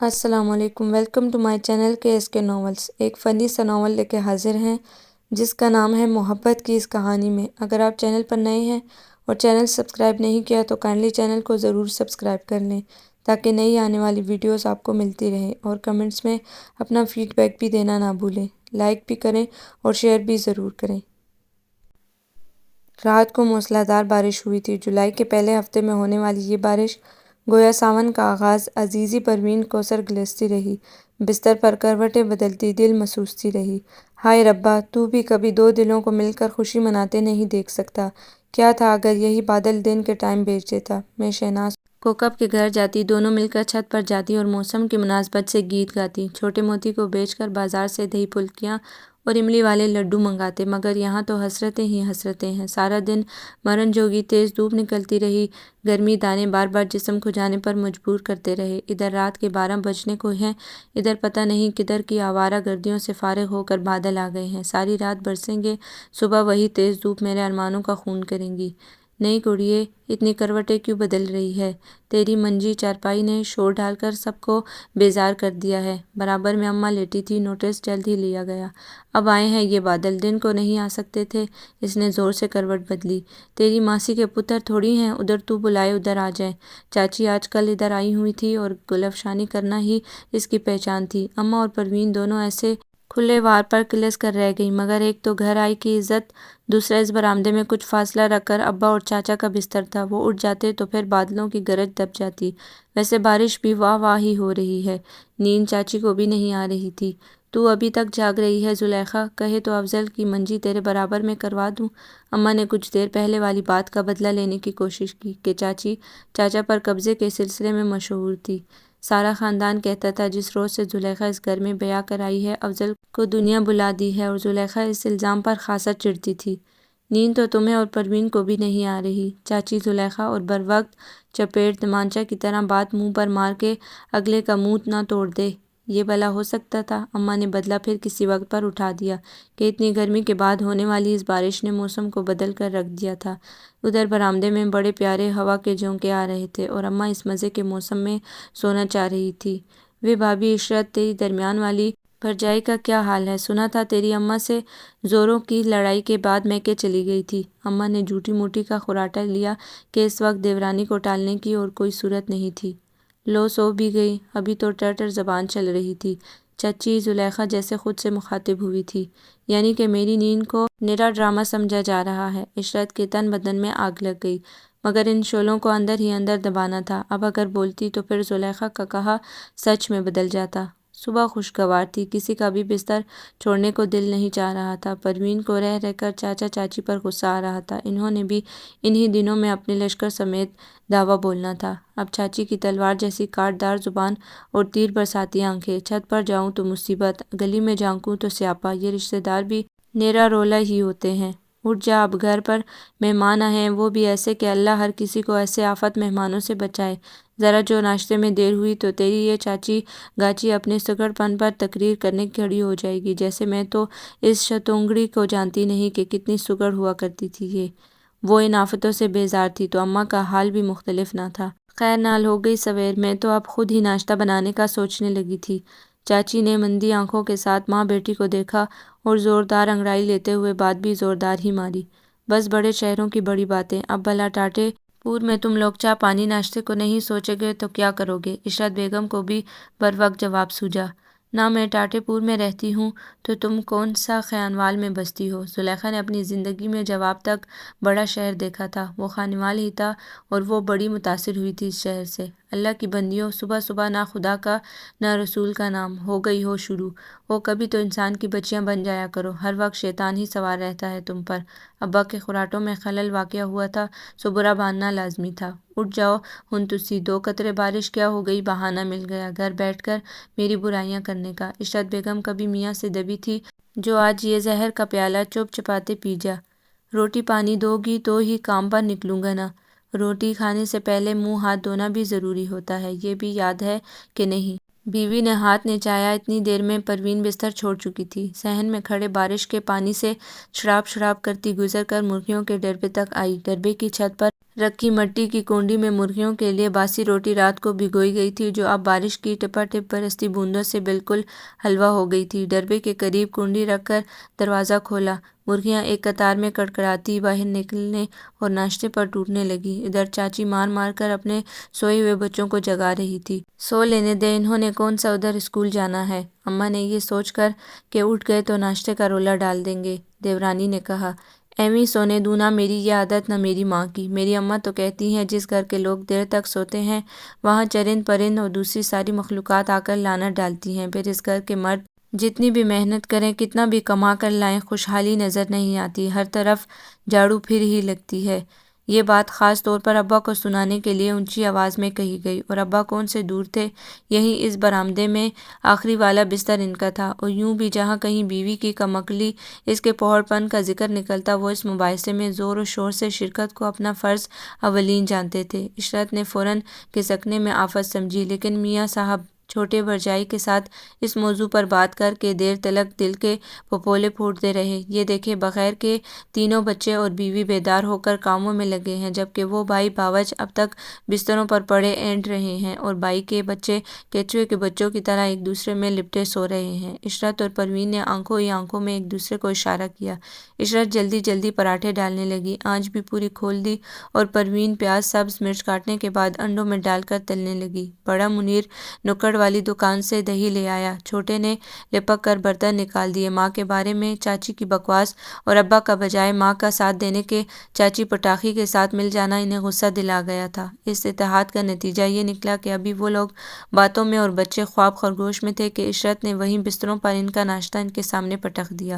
السلام علیکم، welcome to my channel کے ناولس۔ ایک فنی سا ناول لے کے حاضر ہیں جس کا نام ہے محبت کی اس کہانی میں۔ اگر آپ چینل پر نئے ہیں اور چینل سبسکرائب نہیں کیا تو کائنڈلی چینل کو ضرور سبسکرائب کر لیں تاکہ نئی آنے والی ویڈیوز آپ کو ملتی رہیں، اور کمنٹس میں اپنا فیڈ بیک بھی دینا نہ بھولیں، لائک بھی کریں اور شیئر بھی ضرور کریں۔ رات کو موسلا دھار بارش ہوئی تھی۔ جولائی کے پہلے ہفتے میں ہونے والی یہ بارش گویا ساون کا آغاز۔ عزیزی پروین کوثر گلستی رہی، بستر پر کروٹیں بدلتی دل محسوستی رہی۔ ہائے ربا، تو بھی کبھی دو دلوں کو مل کر خوشی مناتے نہیں دیکھ سکتا؟ کیا تھا اگر یہی بادل دن کے ٹائم بھیج دیتا؟ میں شہناز کوکب کے گھر جاتی، دونوں مل کر چھت پر جاتی اور موسم کی مناسبت سے گیت گاتی۔ چھوٹے موتی کو بیچ کر بازار سے دہی پھلکیاں اور املی والے لڈو منگاتے، مگر یہاں تو حسرتیں ہی حسرتیں ہیں۔ سارا دن مرن جوگی تیز دھوپ نکلتی رہی، گرمی دانے بار بار جسم کھجانے پر مجبور کرتے رہے۔ ادھر رات کے 12 بجنے کو ہیں، ادھر پتہ نہیں کدھر کی آوارہ گردیوں سے فارغ ہو کر بادل آ گئے ہیں۔ ساری رات برسیں گے، صبح وہی تیز دھوپ میرے ارمانوں کا خون کریں گی۔ نہیں کڑیے، اتنی کروٹیں کیوں بدل رہی ہے؟ تیری منجھی چارپائی نے شور ڈال کر سب کو بیزار کر دیا ہے۔ برابر میں اماں لیٹی تھی، نوٹس جلد ہی لیا گیا۔ اب آئے ہیں یہ بادل، دن کو نہیں آ سکتے تھے؟ اس نے زور سے کروٹ بدلی۔ تیری ماسی کے پتر تھوڑی ہیں، ادھر تو بلائے ادھر آ جائیں۔ چاچی آج کل ادھر آئی ہوئی تھی اور گل افشانی کرنا ہی اس کی پہچان تھی۔ اماں اور پروین دونوں ایسے کھلے وار پر کلس کر رہ گئیں، مگر ایک تو گھر آئی کی عزت، دوسرا اس برآمدے میں کچھ فاصلہ رکھ کر ابا اور چاچا کا بستر تھا۔ وہ اٹھ جاتے تو پھر بادلوں کی گرج دب جاتی۔ ویسے بارش بھی واہ واہ ہی ہو رہی ہے۔ نیند چاچی کو بھی نہیں آ رہی تھی۔ تو ابھی تک جاگ رہی ہے زلیخا؟ کہے تو افضل کی منجھی تیرے برابر میں کروا دوں۔ اماں نے کچھ دیر پہلے والی بات کا بدلہ لینے کی کوشش کی کہ چاچی چاچا پر قبضے کے سلسلے میں مشہور تھی۔ سارا خاندان کہتا تھا جس روز سے زلیخا اس گھر میں بیاہ کر آئی ہے، افضل کو دنیا بلا دی ہے، اور زلیخا اس الزام پر خاصا چڑھتی تھی۔ نیند تو تمہیں اور پروین کو بھی نہیں آ رہی چاچی؟ زلیخا اور بروقت چپیٹ تمانچہ کی طرح بات منہ پر مار کے اگلے کا منہ نہ توڑ دے، یہ بھلا ہو سکتا تھا؟ اماں نے بدلہ پھر کسی وقت پر اٹھا دیا کہ اتنی گرمی کے بعد ہونے والی اس بارش نے موسم کو بدل کر رکھ دیا تھا۔ ادھر برآمدے میں بڑے پیارے ہوا کے جھونکے آ رہے تھے اور اماں اس مزے کے موسم میں سونا چاہ رہی تھی۔ وے بھابھی عشرت، تیری درمیان والی بھرجائی کا کیا حال ہے؟ سنا تھا تیری اماں سے زوروں کی لڑائی کے بعد میکے چلی گئی تھی۔ اماں نے جھوٹی موٹی کا خراٹہ لیا کہ اس وقت دیورانی کو ٹالنے کی اور کوئی صورت نہیں تھی۔ لو سو بھی گئی، ابھی تو ٹر زبان چل رہی تھی۔ چچی، زلیخا جیسے خود سے مخاطب ہوئی تھی، یعنی کہ میری نیند کو نرا ڈرامہ سمجھا جا رہا ہے۔ عشرت کے تن بدن میں آگ لگ گئی، مگر ان شعلوں کو اندر ہی اندر دبانا تھا۔ اب اگر بولتی تو پھر زلیخا کا کہا سچ میں بدل جاتا۔ صبح خوشگوار تھی، کسی کا بھی بستر چھوڑنے کو دل نہیں چاہ رہا تھا۔ پروین کو رہ رہ کر چاچا چاچی پر غصہ آ رہا تھا، انہوں نے بھی انہی دنوں میں اپنے لشکر سمیت دعویٰ بولنا تھا۔ اب چاچی کی تلوار جیسی کاٹ دار زبان اور تیر برساتی آنکھیں، چھت پر جاؤں تو مصیبت، گلی میں جھانکوں تو سیاپا، یہ رشتے دار بھی نیرا رولا ہی ہوتے ہیں۔ اٹھ جا، اب گھر پر مہمان آئے ہیں، وہ بھی ایسے کہ اللہ ہر کسی کو ایسے آفت مہمانوں سے بچائے۔ ذرا جو ناشتے میں دیر ہوئی تو تیری یہ چاچی گاچی اپنے سگڑ پن پر تقریر کرنے کھڑی ہو جائے گی، جیسے میں تو اس شتونگڑی کو جانتی نہیں کہ کتنی سگڑ ہوا کرتی تھی یہ۔ وہ ان آفتوں سے بیزار تھی تو اماں کا حال بھی مختلف نہ تھا۔ خیر نال ہو گئی سویر، میں تو اب خود ہی ناشتہ بنانے کا سوچنے لگی تھی۔ چاچی نے مندی آنکھوں کے ساتھ ماں بیٹی کو دیکھا اور زوردار انگڑائی لیتے ہوئے بات بھی زوردار ہی ماری۔ بس بڑے شہروں کی بڑی باتیں، اب بھلا ٹاٹے پور میں تم لوگ چائے پانی ناشتے کو نہیں سوچے گے تو کیا کرو گے؟ عشرت بیگم کو بھی بروقت جواب سوجا۔ نہ میں ٹاٹے پور میں رہتی ہوں تو تم کون سا خانوال میں بستی ہو؟ زلیخا نے اپنی زندگی میں جب اب تک بڑا شہر دیکھا تھا وہ خانوال ہی تھا، اور وہ بڑی متاثر ہوئی تھی اس شہر سے۔ اللہ کی بندیوں، صبح صبح نہ خدا کا نہ رسول کا نام، ہو گئی ہو شروع۔ وہ کبھی تو انسان کی بچیاں بن جایا کرو، ہر وقت شیطان ہی سوار رہتا ہے تم پر۔ ابا کے خراٹوں میں خلل واقع ہوا تھا سو برا باندھنا لازمی تھا۔ اٹھ جاؤ ہن تسی، دو قطرے بارش کیا ہو گئی، بہانہ مل گیا گھر بیٹھ کر میری برائیاں کرنے کا۔ عشرت بیگم کبھی میاں سے دبی تھی جو آج یہ زہر کا پیالہ چپ چپاتے پی جا۔ روٹی پانی دو گی تو ہی کام پر نکلوں گا نا۔ روٹی کھانے سے پہلے منہ ہاتھ دھونا بھی ضروری ہوتا ہے، یہ بھی یاد ہے کہ نہیں؟ بیوی نے ہاتھ نچایا۔ اتنی دیر میں پروین بستر چھوڑ چکی تھی، صحن میں کھڑے بارش کے پانی سے شڑاب شڑاب کرتی گزر کر مرغیوں کے ڈربے تک آئی۔ ڈربے کی چھت پر رکھی مٹی کی کنڈی میں مرغیوں کے لیے باسی روٹی رات کو بھگوئی گئی تھی، جو اب بارش کی ٹپا ٹپ برستی بوندوں سے بالکل حلوہ ہو گئی تھی۔ ڈربے کے قریب کنڈی رکھ کر دروازہ کھولا۔ مرغیاں ایک قطار میں کڑکڑاتی باہر نکلنے اور ناشتے پر ٹوٹنے لگیں۔ ادھر چاچی مار مار کر اپنے سوئے ہوئے بچوں کو جگا رہی تھی۔ سو لینے دے، انہوں نے کون سا ادھر اسکول جانا ہے۔ اماں نے یہ سوچ کر کہ اٹھ گئے تو ناشتے کا رولا ڈال دیں گے، دیورانی نے کہا۔ ایویں سونے دوں نہ میری یہ عادت نہ میری ماں کی۔ میری اماں تو کہتی ہیں جس گھر کے لوگ دیر تک سوتے ہیں وہاں چرند پرند اور دوسری ساری مخلوقات آ کر لعنت ڈالتی ہیں۔ پھر اس گھر کے مرد جتنی بھی محنت کریں، کتنا بھی کما کر لائیں، خوشحالی نظر نہیں آتی، ہر طرف جھاڑو پھر ہی لگتی ہے۔ یہ بات خاص طور پر ابا کو سنانے کے لیے اونچی آواز میں کہی گئی، اور ابا کون سے دور تھے، یہیں اس برآمدے میں آخری والا بستر ان کا تھا۔ اور یوں بھی جہاں کہیں بیوی کی کم عقلی، اس کے پوہڑ پن کا ذکر نکلتا، وہ اس مباحثے میں زور و شور سے شرکت کو اپنا فرض اولین جانتے تھے۔ عشرت نے فوراً کھسکنے میں آفت سمجھی، لیکن میاں صاحب چھوٹے بھرجائی کے ساتھ اس موضوع پر بات کر کے دیر تلک دل کے پھپولے پھوڑتے رہے۔ یہ دیکھے بغیر کہ تینوں بچے اور بیوی بیدار ہو کر کاموں میں لگے ہیں، جبکہ وہ بھائی باوج اب تک بستروں پر پڑے اینٹ رہے ہیں، اور بھائی کے بچے کیچوے کے بچوں کی طرح ایک دوسرے میں لپٹے سو رہے ہیں۔ عشرت اور پروین نے آنکھوں ہی آنکھوں میں ایک دوسرے کو اشارہ کیا۔ عشرت جلدی جلدی پراٹھے ڈالنے لگی، آنچ بھی پوری کھول دی، اور پروین پیاز سبز مرچ کاٹنے کے بعد انڈوں میں ڈال کر تلنے لگی۔ بڑا منیر نکڑ والی دکان سے دہی لے آیا۔ چھوٹے نے لپک کر برتن نکال دیے۔ ماں کے بارے میں چاچی کی بکواس اور ابا کا بجائے ماں کا ساتھ دینے کے چاچی پٹاخی کے ساتھ مل جانا انہیں غصہ دلا گیا تھا۔ اس اتحاد کا نتیجہ یہ نکلا کہ ابھی وہ لوگ باتوں میں اور بچے خواب خرگوش میں تھے کہ عشرت نے وہیں بستروں پر ان کا ناشتہ ان کے سامنے پٹخ دیا۔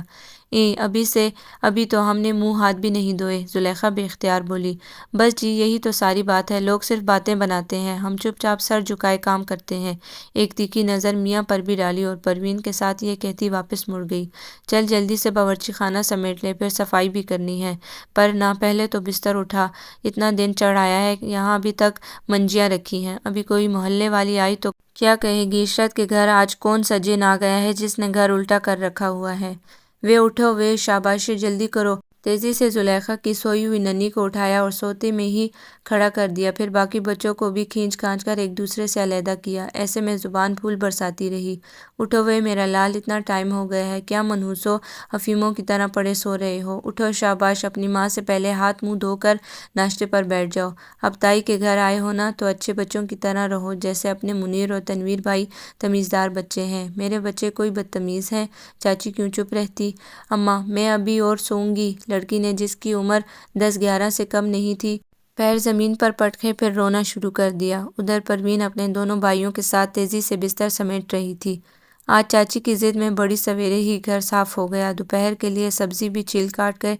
ابھی تو ہم نے منہ ہاتھ بھی نہیں دھوئے، زلیخا بے اختیار بولی۔ بس جی، یہی تو ساری بات ہے، لوگ صرف باتیں بناتے ہیں، ہم چپ چاپ سر جھکائے کام کرتے ہیں۔ ایک تیکھی نظر میاں پر بھی ڈالی اور پروین کے ساتھ یہ کہتی واپس مڑ گئی، چل جلدی سے باورچی خانہ سمیٹ لے، پھر صفائی بھی کرنی ہے۔ پر نہ، پہلے تو بستر اٹھا، اتنا دن چڑھ آیا ہے، یہاں ابھی تک منجیاں رکھی ہیں، ابھی کوئی محلے والی آئی تو کیا کہے گی، عشرت کے گھر آج کون سجن آ گیا ہے جس نے گھر الٹا کر رکھا ہوا ہے۔ وے اٹھو وے، شاباشی، جلدی کرو۔ تیزی سے زلیخا کی سوئی ہوئی ننھی کو اٹھایا اور سوتے میں ہی کھڑا کر دیا، پھر باقی بچوں کو بھی کھینچ کھانچ کر ایک دوسرے سے علیحدہ کیا۔ ایسے میں زبان پھول برساتی رہی۔ اٹھو وے میرا لال، اتنا ٹائم ہو گیا ہے، کیا منحوسو حفیموں کی طرح پڑے سو رہے ہو؟ اٹھو، شاباش، اپنی ماں سے پہلے ہاتھ منہ دھو کر ناشتے پر بیٹھ جاؤ۔ اب تائی کے گھر آئے ہو نا، تو اچھے بچوں کی طرح رہو، جیسے اپنے منیر اور تنویر بھائی تمیزدار بچے ہیں۔ میرے بچے کوئی بدتمیز ہیں؟ چاچی کیوں چپ رہتی؟ اماں، میں ابھی اور سوؤں گی۔ لڑکی نے، جس کی عمر 10-11 سے کم نہیں تھی، پیر زمین پر پٹکے پھر رونا شروع کر دیا۔ ادھر پروین اپنے دونوں بھائیوں کے ساتھ تیزی سے بستر سمیٹ رہی تھی۔ آج چاچی کی ضد میں بڑی سویرے ہی گھر صاف ہو گیا، دوپہر کے لیے سبزی بھی چھیل کاٹ کے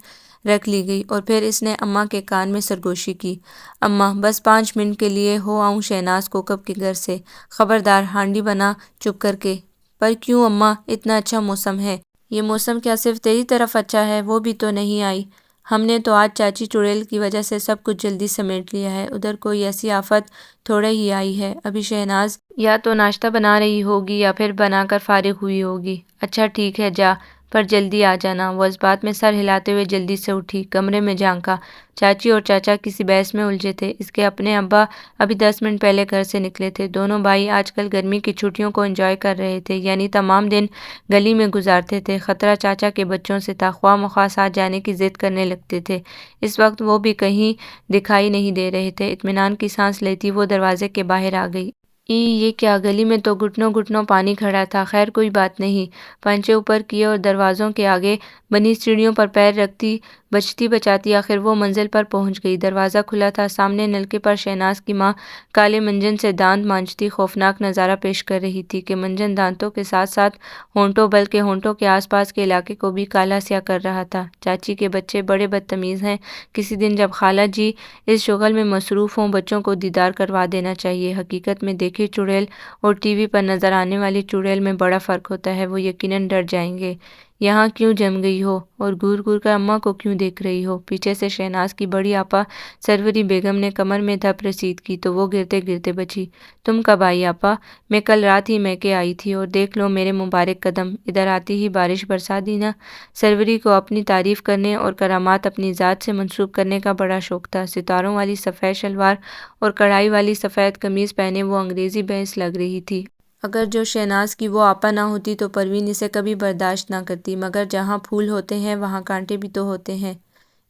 رکھ لی گئی، اور پھر اس نے اماں کے کان میں سرگوشی کی، اماں بس 5 منٹ کے لیے ہو آؤں شہناز کوکب کے گھر سے، خبردار ہانڈی بنا چپ کر کے۔ پر کیوں اماں، اتنا اچھا موسم ہے۔ یہ موسم کیا صرف تیری طرف اچھا ہے؟ وہ بھی تو نہیں آئی۔ ہم نے تو آج چاچی چڑیل کی وجہ سے سب کچھ جلدی سمیٹ لیا ہے، ادھر کوئی ایسی آفت تھوڑے ہی آئی ہے۔ ابھی شہناز یا تو ناشتہ بنا رہی ہوگی یا پھر بنا کر فارغ ہوئی ہوگی۔ اچھا ٹھیک ہے، جا، پر جلدی آ جانا۔ وہ اس بات میں سر ہلاتے ہوئے جلدی سے اٹھی، کمرے میں جھانکا۔ چاچی اور چاچا کسی بحث میں الجھے تھے، اس کے اپنے ابا ابھی 10 منٹ پہلے گھر سے نکلے تھے۔ دونوں بھائی آج کل گرمی کی چھٹیوں کو انجوائے کر رہے تھے، یعنی تمام دن گلی میں گزارتے تھے۔ خطرہ چاچا کے بچوں سے تھا، خواہ مخواہ ساتھ جانے کی ضد کرنے لگتے تھے۔ اس وقت وہ بھی کہیں دکھائی نہیں دے رہے تھے۔ اطمینان کی سانس لیتی وہ دروازے کے باہر آ گئی۔ یہ کیا، گلی میں تو گھٹنوں گھٹنوں پانی کھڑا تھا۔ خیر کوئی بات نہیں۔ پنچے اوپر کیے اور دروازوں کے آگے بنی سیڑھیوں پر پیر رکھتی بچتی بچاتی آخر وہ منزل پر پہنچ گئی۔ دروازہ کھلا تھا، سامنے نلکے پر شہناز کی ماں کالے منجن سے دانت مانجتی خوفناک نظارہ پیش کر رہی تھی کہ منجن دانتوں کے ساتھ ساتھ ہونٹوں بلکہ ہونٹوں کے آس پاس کے علاقے کو بھی کالا سیاہ کر رہا تھا۔ چاچی کے بچے بڑے بدتمیز ہیں، کسی دن جب خالہ جی اس شغل میں مصروف ہوں بچوں کو دیدار کروا دینا چاہیے۔ حقیقت میں دیکھی چڑیل اور ٹی وی پر نظر آنے والی چڑیل میں بڑا فرق ہوتا ہے، وہ یقیناً ڈر جائیں گے۔ یہاں کیوں جم گئی ہو اور گور گور کر اماں کو کیوں دیکھ رہی ہو؟ پیچھے سے شہناز کی بڑی آپا سروری بیگم نے کمر میں دھپ رسید کی تو وہ گرتے گرتے بچی۔ تم کب آئی آپا؟ میں کل رات ہی میکے آئی تھی اور دیکھ لو میرے مبارک قدم، ادھر آتی ہی بارش برسا دی نا۔ سروری کو اپنی تعریف کرنے اور کرامات اپنی ذات سے منسوب کرنے کا بڑا شوق تھا۔ ستاروں والی سفید شلوار اور کڑھائی والی سفید قمیض پہنے وہ انگریزی بھینس لگ رہی تھی۔ اگر جو شہناز کی وہ آپا نہ ہوتی تو پروین اسے کبھی برداشت نہ کرتی، مگر جہاں پھول ہوتے ہیں وہاں کانٹے بھی تو ہوتے ہیں۔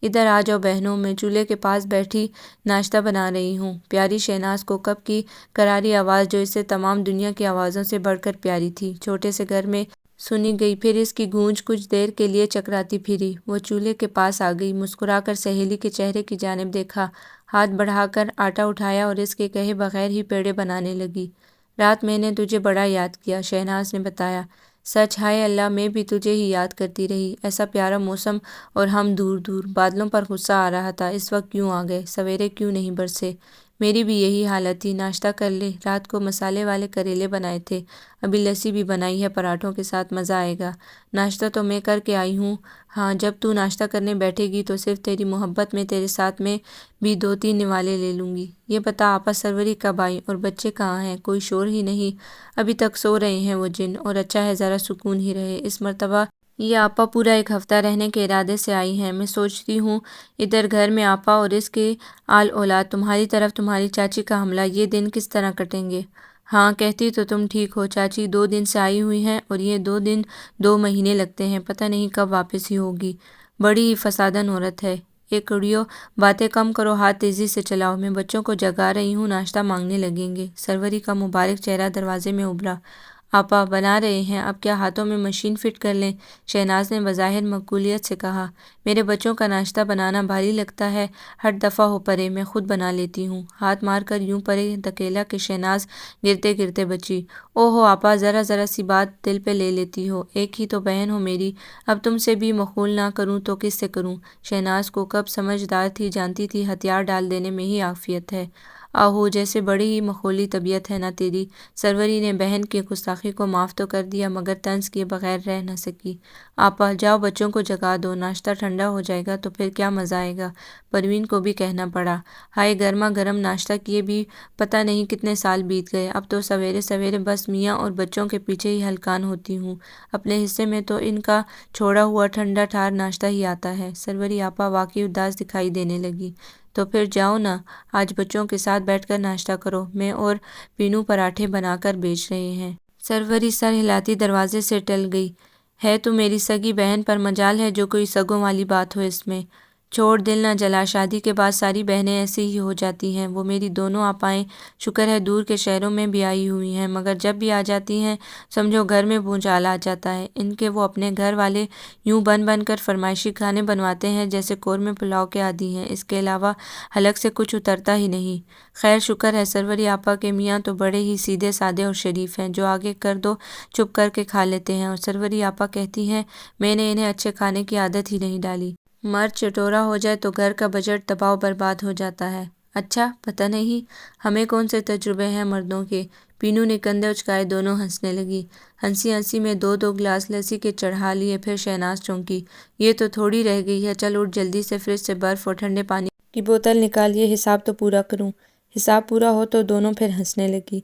ادھر آ جاؤ بہنوں، میں چولہے کے پاس بیٹھی ناشتہ بنا رہی ہوں۔ پیاری شہناز کو کب کی کراری آواز جو اسے تمام دنیا کی آوازوں سے بڑھ کر پیاری تھی، چھوٹے سے گھر میں سنی گئی، پھر اس کی گونج کچھ دیر کے لیے چکراتی پھری۔ وہ چولہے کے پاس آ گئی، مسکرا کر سہیلی کے چہرے کی جانب دیکھا، ہاتھ بڑھا کر آٹا اٹھایا اور اس کے کہے بغیر ہی پیڑے بنانے لگی۔ رات میں نے تجھے بڑا یاد کیا، شہناز نے بتایا۔ سچ، ہائے اللہ، میں بھی تجھے ہی یاد کرتی رہی۔ ایسا پیارا موسم اور ہم دور دور۔ بادلوں پر غصہ آ رہا تھا، اس وقت کیوں آ گئے؟ سویرے کیوں نہیں برسے؟ میری بھی یہی حالت تھی۔ ناشتہ کر لے، رات کو مسالے والے کریلے بنائے تھے، ابھی لسی بھی بنائی ہے پراٹھوں کے ساتھ، مزہ آئے گا۔ ناشتہ تو میں کر کے آئی ہوں۔ ہاں، جب تو ناشتہ کرنے بیٹھے گی تو صرف تیری محبت میں تیرے ساتھ میں بھی 2-3 نوالے لے لوں گی۔ یہ بتا آپا سروری کب آئی اور بچے کہاں ہیں؟ کوئی شور ہی نہیں؟ ابھی تک سو رہے ہیں وہ جن، اور اچھا ہے ذرا سکون ہی رہے۔ اس مرتبہ یہ آپا پورا 1 ہفتہ رہنے کے ارادے سے آئی ہیں۔ میں سوچتی ہوں ادھر گھر میں آپا اور اس کے آل اولاد، تمہاری طرف تمہاری چاچی کا حملہ، یہ دن کس طرح کٹیں گے؟ ہاں، کہتی تو تم ٹھیک ہو، چاچی 2 دن سے آئی ہوئی ہیں اور یہ 2 دن 2 مہینے لگتے ہیں، پتہ نہیں کب واپس ہی ہوگی۔ بڑی ہی فسادن عورت ہے۔ ایک کڑیو، باتیں کم کرو، ہاتھ تیزی سے چلاؤ، میں بچوں کو جگا رہی ہوں، ناشتہ مانگنے لگیں گے۔ سروری کا مبارک چہرہ دروازے میں ابھرا۔ آپا بنا رہے ہیں، اب کیا ہاتھوں میں مشین فٹ کر لیں؟ شہناز نے بظاہر مقبولیت سے کہا۔ میرے بچوں کا ناشتہ بنانا بھاری لگتا ہے، ہٹ دفعہ ہو پرے، میں خود بنا لیتی ہوں۔ ہاتھ مار کر یوں پرے دھکیلا کہ شہناز گرتے گرتے بچی۔ او ہو آپا، ذرا ذرا سی بات دل پہ لے لیتی ہو، ایک ہی تو بہن ہو میری، اب تم سے بھی مخول نہ کروں تو کس سے کروں؟ شہناز کو کب سمجھدار تھی، جانتی تھی ہتھیار ڈال دینے میں ہی عافیت ہے۔ آہو، جیسے بڑی ہی مخولی طبیعت ہے نا تیری۔ سروری نے بہن کی گستاخی کو معاف تو کر دیا مگر طنز کیے بغیر رہ نہ سکی۔ آپا جاؤ بچوں کو جگا دو، ناشتہ ٹھنڈا ہو جائے گا تو پھر کیا مزہ آئے گا، پروین کو بھی کہنا پڑا۔ ہائے، گرما گرم ناشتہ کیے بھی پتہ نہیں کتنے سال بیت گئے، اب تو سویرے سویرے بس میاں اور بچوں کے پیچھے ہی ہلکان ہوتی ہوں، اپنے حصے میں تو ان کا چھوڑا ہوا ٹھنڈا ٹھار ناشتہ ہی آتا ہے۔ سروری آپا واقعی اداس دکھائی دینے لگی۔ تو پھر جاؤ نا، آج بچوں کے ساتھ بیٹھ کر ناشتہ کرو، میں اور پینو پراٹھے بنا کر بیچ رہے ہیں۔ سروری سر ہلاتی دروازے سے ٹل گئی۔ ہے تو میری سگی بہن، پر مجال ہے جو کوئی سگوں والی بات ہو اس میں۔ چھوڑ، دل نہ جلا، شادی کے بعد ساری بہنیں ایسی ہی ہو جاتی ہیں۔ وہ میری دونوں آپائیں شکر ہے دور کے شہروں میں بھی آئی ہوئی ہیں، مگر جب بھی آ جاتی ہیں سمجھو گھر میں بھونچال آ جاتا ہے۔ ان کے وہ اپنے گھر والے یوں بن بن کر فرمائشی کھانے بنواتے ہیں جیسے قورمے پلاؤ کے عادی ہیں، اس کے علاوہ حلق سے کچھ اترتا ہی نہیں۔ خیر شکر ہے، سروری آپا کے میاں تو بڑے ہی سیدھے سادے اور شریف ہیں، جو آگے کر دو چپ کر کے کھا لیتے ہیں، اور سروری آپا کہتی ہیں میں نے انہیں اچھے کھانے کی عادت ہی نہیں ڈالی۔ مرد چٹورا ہو جائے تو گھر کا بجٹ تباہ و برباد ہو جاتا ہے۔ اچھا، پتہ نہیں، ہمیں کون سے تجربے ہیں مردوں کے؟ پینو نے کندھے اچکائے، دونوں ہنسنے لگی۔ ہنسی ہنسی میں 2 گلاس لسی کے چڑھا لیے، پھر شہناز چونکی۔ یہ تو تھوڑی رہ گئی ہے، چل اٹھ جلدی سے فریج سے برف اور ٹھنڈے پانی کی بوتل نکال، یہ حساب تو پورا کروں۔ حساب پورا ہو تو دونوں پھر ہنسنے لگی۔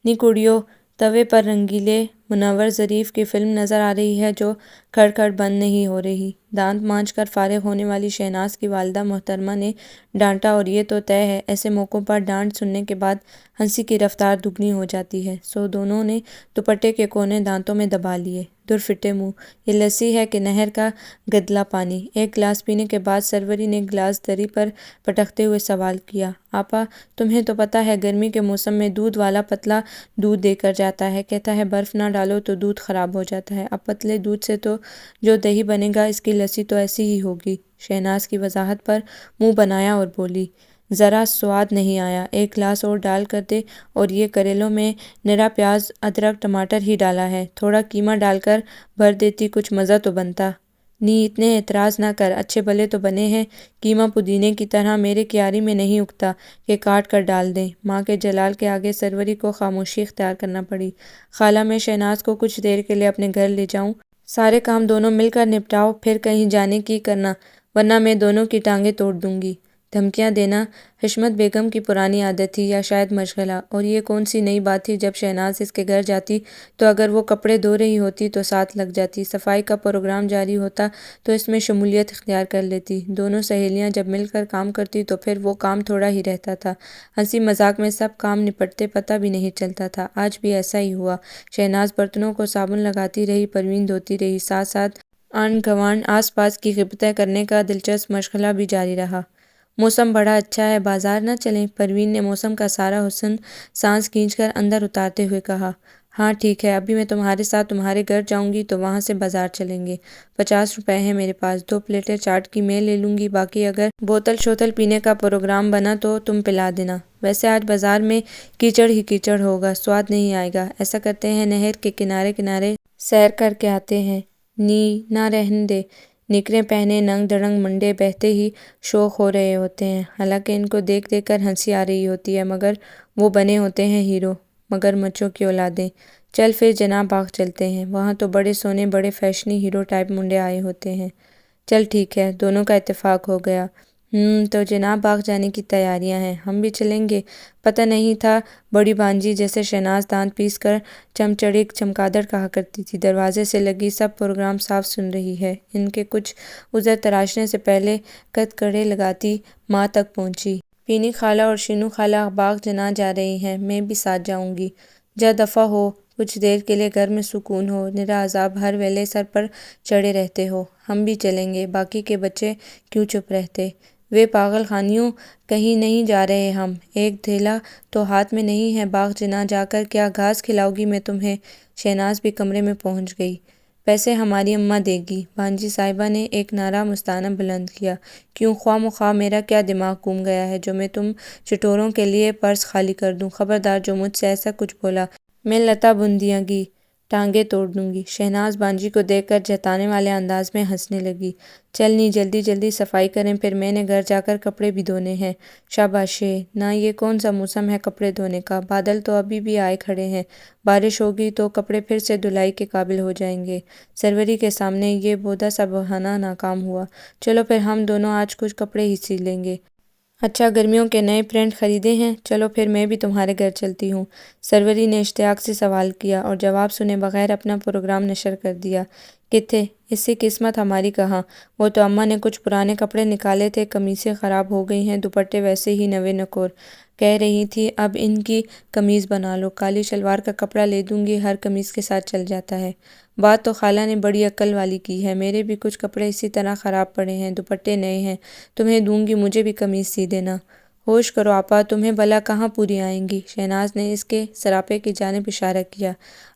نی کڑیو، توے پر رنگیلے منور ظریف کی فلم نظر آ رہی ہے جو کھڑ کھڑ بند نہیں ہو رہی۔ دانت مانجھ کر فارغ ہونے والی شہناز کی والدہ محترمہ نے ڈانٹا، اور یہ تو طے ہے ایسے موقعوں پر ڈانٹ سننے کے بعد ہنسی کی رفتار دگنی ہو جاتی ہے، سو دونوں نے دوپٹے کے کونے دانتوں میں دبا لیے۔ دور فٹے منہ، یہ لسی ہے کہ نہر کا گدلا پانی؟ 1 گلاس پینے کے بعد سروری نے گلاس دری پر پٹکتے ہوئے سوال کیا۔ آپا، تمہیں تو پتہ ہے گرمی کے موسم میں دودھ والا پتلا دودھ دے کر جاتا ہے، کہتا ہے برف نہ ڈالو تو دودھ خراب ہو جاتا ہے، اب پتلے دودھ سے تو جو دہی بنے گا اس کی لسی تو ایسی ہی ہوگی۔ شہناز کی وضاحت پر منہ بنایا اور بولی، ذرا سواد نہیں آیا، 1 گلاس اور ڈال کر دے، اور یہ کریلوں میں نرا پیاز ادرک ٹماٹر ہی ڈالا ہے، تھوڑا قیمہ ڈال کر بھر دیتی، کچھ مزہ تو بنتا۔ نی، اتنے اعتراض نہ کر، اچھے بھلے تو بنے ہیں، قیمہ پودینے کی طرح میرے کیاری میں نہیں اگتا کہ کاٹ کر ڈال دیں۔ ماں کے جلال کے آگے سروری کو خاموشی اختیار کرنا پڑی۔ خالہ، میں شہناز کو کچھ دیر کے لیے اپنے گھر لے جاؤں؟ سارے کام دونوں مل کر نپٹاؤ، پھر کہیں جانے کی کرنا، ورنہ میں دونوں کی ٹانگیں توڑ دوں گی۔ دھمکیاں دینا حشمت بیگم کی پرانی عادت تھی یا شاید مشغلہ، اور یہ کون سی نئی بات تھی جب شہناز اس کے گھر جاتی تو اگر وہ کپڑے دھو رہی ہوتی تو ساتھ لگ جاتی، صفائی کا پروگرام جاری ہوتا تو اس میں شمولیت اختیار کر لیتی۔ دونوں سہیلیاں جب مل کر کام کرتی تو پھر وہ کام تھوڑا ہی رہتا تھا، ہنسی مذاق میں سب کام نپٹتے پتہ بھی نہیں چلتا تھا۔ آج بھی ایسا ہی ہوا۔ شہناز برتنوں کو صابن لگاتی رہی، پروین دھوتی رہی، ساتھ ساتھ آنڈ گوانڈ آس پاس کی غیبتیں کرنے کا دلچسپ مشغلہ بھی جاری رہا۔ موسم بڑا اچھا ہے، بازار نہ چلیں؟ پروین نے موسم کا سارا حسن سانس کھینچ کر اندر اتارتے ہوئے کہا۔ ہاں ٹھیک ہے، ابھی میں تمہارے ساتھ تمہارے گھر جاؤں گی تو وہاں سے بازار چلیں گے۔ 50 روپے ہیں میرے پاس، 2 پلیٹیں چاٹ کی میں لے لوں گی، باقی اگر بوتل شوتل پینے کا پروگرام بنا تو تم پلا دینا۔ ویسے آج بازار میں کیچڑ ہی کیچڑ ہوگا، سواد نہیں آئے گا۔ ایسا کرتے ہیں نہر کے کنارے کنارے سیر کر کے آتے ہیں۔ نہ رہنے دے۔ نکریں پہنے ننگ دڑنگ منڈے بہتے ہی شوق ہو رہے ہوتے ہیں، حالانکہ ان کو دیکھ دیکھ کر ہنسی آ رہی ہوتی ہے، مگر وہ بنے ہوتے ہیں ہیرو، مگر مچھوں کی اولادیں۔ چل پھر جناب باغ چلتے ہیں، وہاں تو بڑے سونے بڑے فیشنی ہیرو ٹائپ منڈے آئے ہوتے ہیں۔ چل ٹھیک ہے، دونوں کا اتفاق ہو گیا۔ تو جناب باغ جانے کی تیاریاں ہیں، ہم بھی چلیں گے؟ پتہ نہیں تھا بڑی بانجی جیسے شہناز دانت پیس کر چمچڑک چمگادڑ کہا کرتی تھی، دروازے سے لگی سب پروگرام صاف سن رہی ہے۔ ان کے کچھ عذر تراشنے سے پہلے کڑے لگاتی ماں تک پہنچی۔ پینی خالہ اور شینو خالہ باغ جنا جا رہی ہیں، میں بھی ساتھ جاؤں گی۔ جا دفعہ ہو، کچھ دیر کے لیے گھر میں سکون ہو، نرا عذاب ہر ویلے سر پر چڑھے رہتے ہو۔ ہم بھی چلیں گے، باقی کے بچے کیوں چپ رہتے؟ وے پاگل خانیوں، کہیں نہیں جا رہے ہم، ایک دھیلا تو ہاتھ میں نہیں ہے، باغ جنا جا کر کیا گھاس کھلاؤ گی میں تمہیں؟ شہناز بھی کمرے میں پہنچ گئی۔ پیسے ہماری اماں دے گی، بانجی صاحبہ نے ایک نعرہ مستانہ بلند کیا۔ کیوں، خواہ مخواہ میرا کیا دماغ گھوم گیا ہے جو میں تم چٹوروں کے لیے پرس خالی کر دوں؟ خبردار جو مجھ سے ایسا کچھ بولا، میں لتا بندیاں کی ٹانگیں توڑ دوں گی۔ شہناز بانجی کو دیکھ کر جتانے والے انداز میں ہنسنے لگی۔ چل نی، جلدی جلدی صفائی کریں، پھر میں نے گھر جا کر کپڑے بھی دھونے ہیں۔ شاباشے! نہ یہ کون سا موسم ہے کپڑے دھونے کا، بادل تو ابھی بھی آئے کھڑے ہیں، بارش ہوگی تو کپڑے پھر سے دھلائی کے قابل ہو جائیں گے۔ سروری کے سامنے یہ بھودا سا بہانہ ناکام ہوا۔ چلو پھر ہم دونوں آج کچھ کپڑے ہی سی لیں گے۔ اچھا، گرمیوں کے نئے پرنٹ خریدے ہیں؟ چلو پھر میں بھی تمہارے گھر چلتی ہوں، سروری نے اشتیاق سے سوال کیا، اور جواب سنے بغیر اپنا پروگرام نشر کر دیا۔ کتھے؟ اس سے قسمت ہماری کہاں، وہ تو اماں نے کچھ پرانے کپڑے نکالے تھے، قمیصیں خراب ہو گئی ہیں، دوپٹے ویسے ہی نوے نکور۔ کہہ رہی تھی اب ان کی قمیض بنا لو، کالی شلوار کا کپڑا لے دوں گی، ہر قمیض کے ساتھ چل جاتا ہے۔ بات تو خالہ نے بڑی عقل والی کی ہے، میرے بھی کچھ کپڑے اسی طرح خراب پڑے ہیں، دوپٹے نئے ہیں، تمہیں دوں گی، مجھے بھی قمیض سی دینا۔ ہوش کرو آپا، تمہیں بلا کہاں پوری آئیں گی؟ شہناز نے اس کے سراپے کی جانب اشارہ کیا۔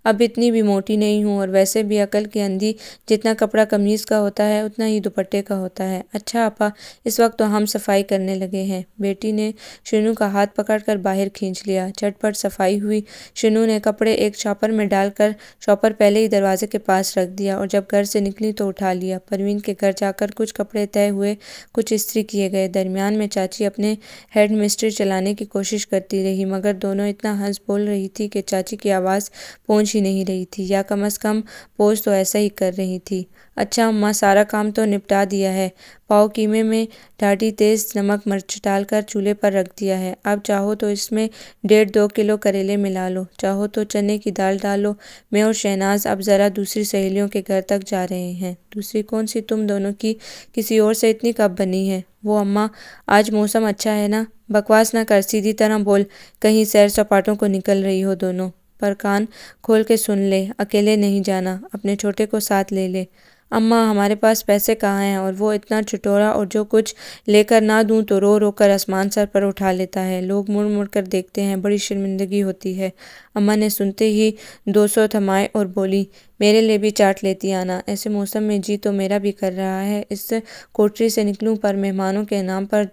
اب اتنی بھی موٹی نہیں ہوں، اور ویسے بھی عقل کی اندھی، جتنا کپڑا قمیض کا ہوتا ہے اتنا ہی دوپٹے کا ہوتا ہے۔ اچھا آپا، اس وقت تو ہم صفائی کرنے لگے ہیں۔ بیٹی نے شنو کا ہاتھ پکڑ کر باہر کھینچ لیا۔ جھٹ پٹ صفائی ہوئی۔ شنو نے کپڑے ایک شاپر میں ڈال کر شاپر پہلے ہی دروازے کے پاس رکھ دیا، اور جب گھر سے نکلی تو اٹھا لیا۔ پروین کے گھر جا کر کچھ کپڑے طے ہوئے، کچھ استری کیے گئے۔ درمیان میں چاچی اپنے ہیڈ مسٹری چلانے کی کوشش کرتی رہی، مگر دونوں اتنا ہنس بول رہی تھی کہ چاچی کی آواز پہنچ ہی نہیں رہی تھی، یا کم از کم پوز تو ایسا ہی کر رہی تھی۔ اچھا اماں، سارا کام تو نپٹا دیا ہے، پاؤ قیمے میں ڈاڑھی تیز نمک مرچ ڈال کر چولہے پر رکھ دیا ہے، اب چاہو تو اس میں 1.5-2 کلو کریلے ملا لو، چاہو تو چنے کی دال ڈالو۔ میں اور شہناز اب ذرا دوسری سہیلیوں کے گھر تک جا رہے ہیں۔ دوسری کون سی؟ تم دونوں کی کسی اور سے اتنی کب بنی ہے؟ وہ اماں، آج موسم اچھا ہے نا؟ بکواس نہ کر، سیدھی طرح بول، کہیں سیر سپاٹوں کو نکل رہی ہو دونوں؟ پر کان کھول کے سن لے، اکیلے نہیں جانا، اپنے چھوٹے کو ساتھ لے لے۔ اماں، ہمارے پاس پیسے کہاں ہیں، اور وہ اتنا چٹورا، اور جو کچھ لے کر نہ دوں تو رو رو کر آسمان سر پر اٹھا لیتا ہے، لوگ مڑ مڑ کر دیکھتے ہیں، بڑی شرمندگی ہوتی ہے۔ اماں نے سنتے ہی 200 تھمائے اور بولی، میرے لیے بھی چاٹ لیتی آنا، ایسے موسم میں جی تو میرا بھی کر رہا ہے اس کوٹری سے نکلوں، پر مہمانوں کے نام پر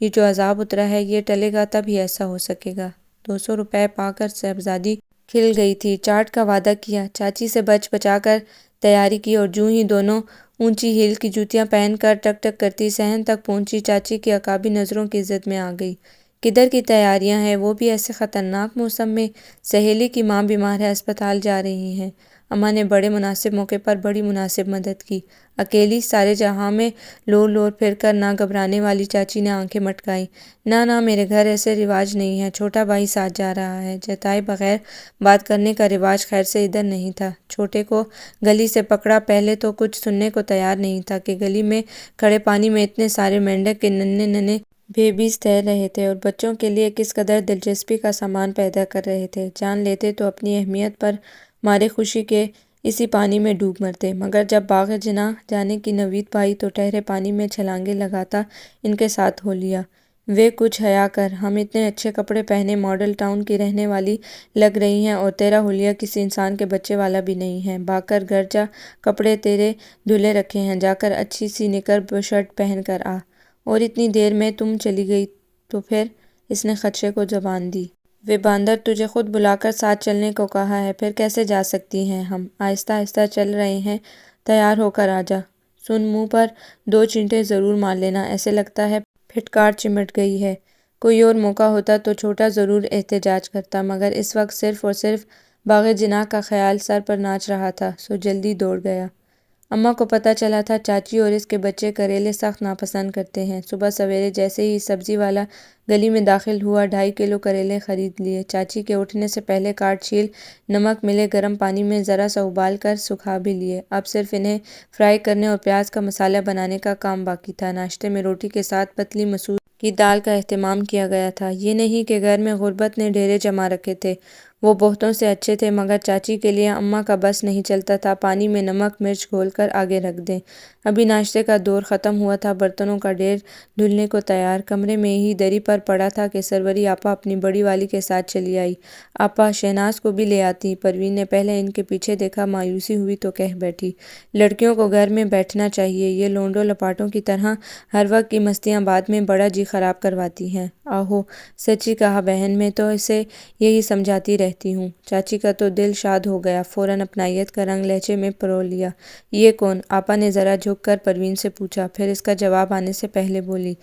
یہ جو عذاب اترا ہے یہ ٹلے گا تب ہی ایسا ہو سکے گا۔ 200 روپے پا کر صاحبزادی کھل گئی تھی۔ چاٹ کا وعدہ کیا، چاچی سے بچ بچا کر تیاری کی، اور جوں ہی دونوں اونچی ہیل کی جوتیاں پہن کر ٹک ٹک کرتی صحن تک پہنچی، چاچی کی عقابی نظروں کی زد میں آ گئی۔ کدھر کی تیاریاں ہیں، وہ بھی ایسے خطرناک موسم میں؟ سہیلی کی ماں بیمار ہے، اسپتال جا رہی ہیں۔ اماں نے بڑے مناسب موقع پر بڑی مناسب مدد کی۔ اکیلی سارے جہاں میں لور لور پھر کر نہ گھبرانے والی چاچی نے آنکھیں مٹکائیں۔ نہ میرے گھر ایسے رواج نہیں ہے، چھوٹا بھائی ساتھ جا رہا ہے۔ جتائے بغیر بات کرنے کا رواج خیر سے ادھر نہیں تھا۔ چھوٹے کو گلی سے پکڑا، پہلے تو کچھ سننے کو تیار نہیں تھا کہ گلی میں کھڑے پانی میں اتنے سارے مینڈک کے ننھے ننھے بیبیز تیر رہے تھے اور بچوں کے لیے کس قدر دلچسپی کا سامان پیدا کر رہے تھے۔ جان لیتے تو اپنی اہمیت پر مارے خوشی کے اسی پانی میں ڈوب مرتے، مگر جب باغ جناح جانے کی نوید پائی تو ٹھہرے پانی میں چھلانگیں لگاتا ان کے ساتھ ہو لیا۔ وے کچھ حیا کر، ہم اتنے اچھے کپڑے پہنے ماڈل ٹاؤن کی رہنے والی لگ رہی ہیں اور تیرا حلیہ کسی انسان کے بچے والا بھی نہیں ہے۔ بھاگ کر گھر جا، کپڑے تیرے دھلے رکھے ہیں، جا کر اچھی سی نکر بشرٹ پہن کر آ۔ اور اتنی دیر میں تم چلی گئی تو پھر؟ اس نے خدشے کو زبان دی۔ وے باندر، تجھے خود بلا کر ساتھ چلنے کو کہا ہے، پھر کیسے جا سکتی ہیں ہم؟ آہستہ آہستہ چل رہے ہیں، تیار ہو کر آ جا۔ سن، منہ پر 2 چینٹے ضرور مار لینا، ایسے لگتا ہے پھٹکار چمٹ گئی ہے۔ کوئی اور موقع ہوتا تو چھوٹا ضرور احتجاج کرتا، مگر اس وقت صرف اور صرف باغ جناح کا خیال سر پر ناچ رہا تھا، سو جلدی دوڑ گیا۔ اماں کو پتہ چلا تھا چاچی اور اس کے بچے کریلے سخت ناپسند کرتے ہیں۔ صبح سویرے جیسے ہی سبزی والا گلی میں داخل ہوا، 2.5 کلو کریلے خرید لیے۔ چاچی کے اٹھنے سے پہلے کاٹ چھیل نمک ملے گرم پانی میں ذرا سا ابال کر سکھا بھی لیے۔ اب صرف انہیں فرائی کرنے اور پیاز کا مسالہ بنانے کا کام باقی تھا۔ ناشتے میں روٹی کے ساتھ پتلی مسور کی دال کا اہتمام کیا گیا تھا۔ یہ نہیں کہ گھر میں غربت نے ڈیرے جما رکھے تھے، وہ بہتوں سے اچھے تھے، مگر چاچی کے لیے اماں کا بس نہیں چلتا تھا پانی میں نمک مرچ گھول کر آگے رکھ دیں۔ ابھی ناشتے کا دور ختم ہوا تھا، برتنوں کا ڈھیر دھلنے کو تیار۔ کمرے میں ہی دری پر پڑا تھا کہ سروری آپا اپنی بڑی والی کے ساتھ چلی آئی۔ آپا، شہناز کو بھی لے آتی۔ پروین نے پہلے ان کے پیچھے دیکھا، مایوسی ہوئی تو کہہ بیٹھی، لڑکیوں کو گھر میں بیٹھنا چاہیے، یہ لونڈوں لپاٹوں کی طرح ہر وقت کی مستیاں بعد میں بڑا جی خراب کرواتی ہیں۔ آہو، سچی کہا بہن، میں تو اسے یہی سمجھاتی رہتی ہوں۔ چاچی کا تو دل شاد ہو گیا، فوراً اپنائیت کا رنگ لہجے میں پرو لیا۔ یہ کون؟ آپا نے ذرا جھک کر پروین سے پوچھا، پھر اس کا جواب آنے سے پہلے بولی،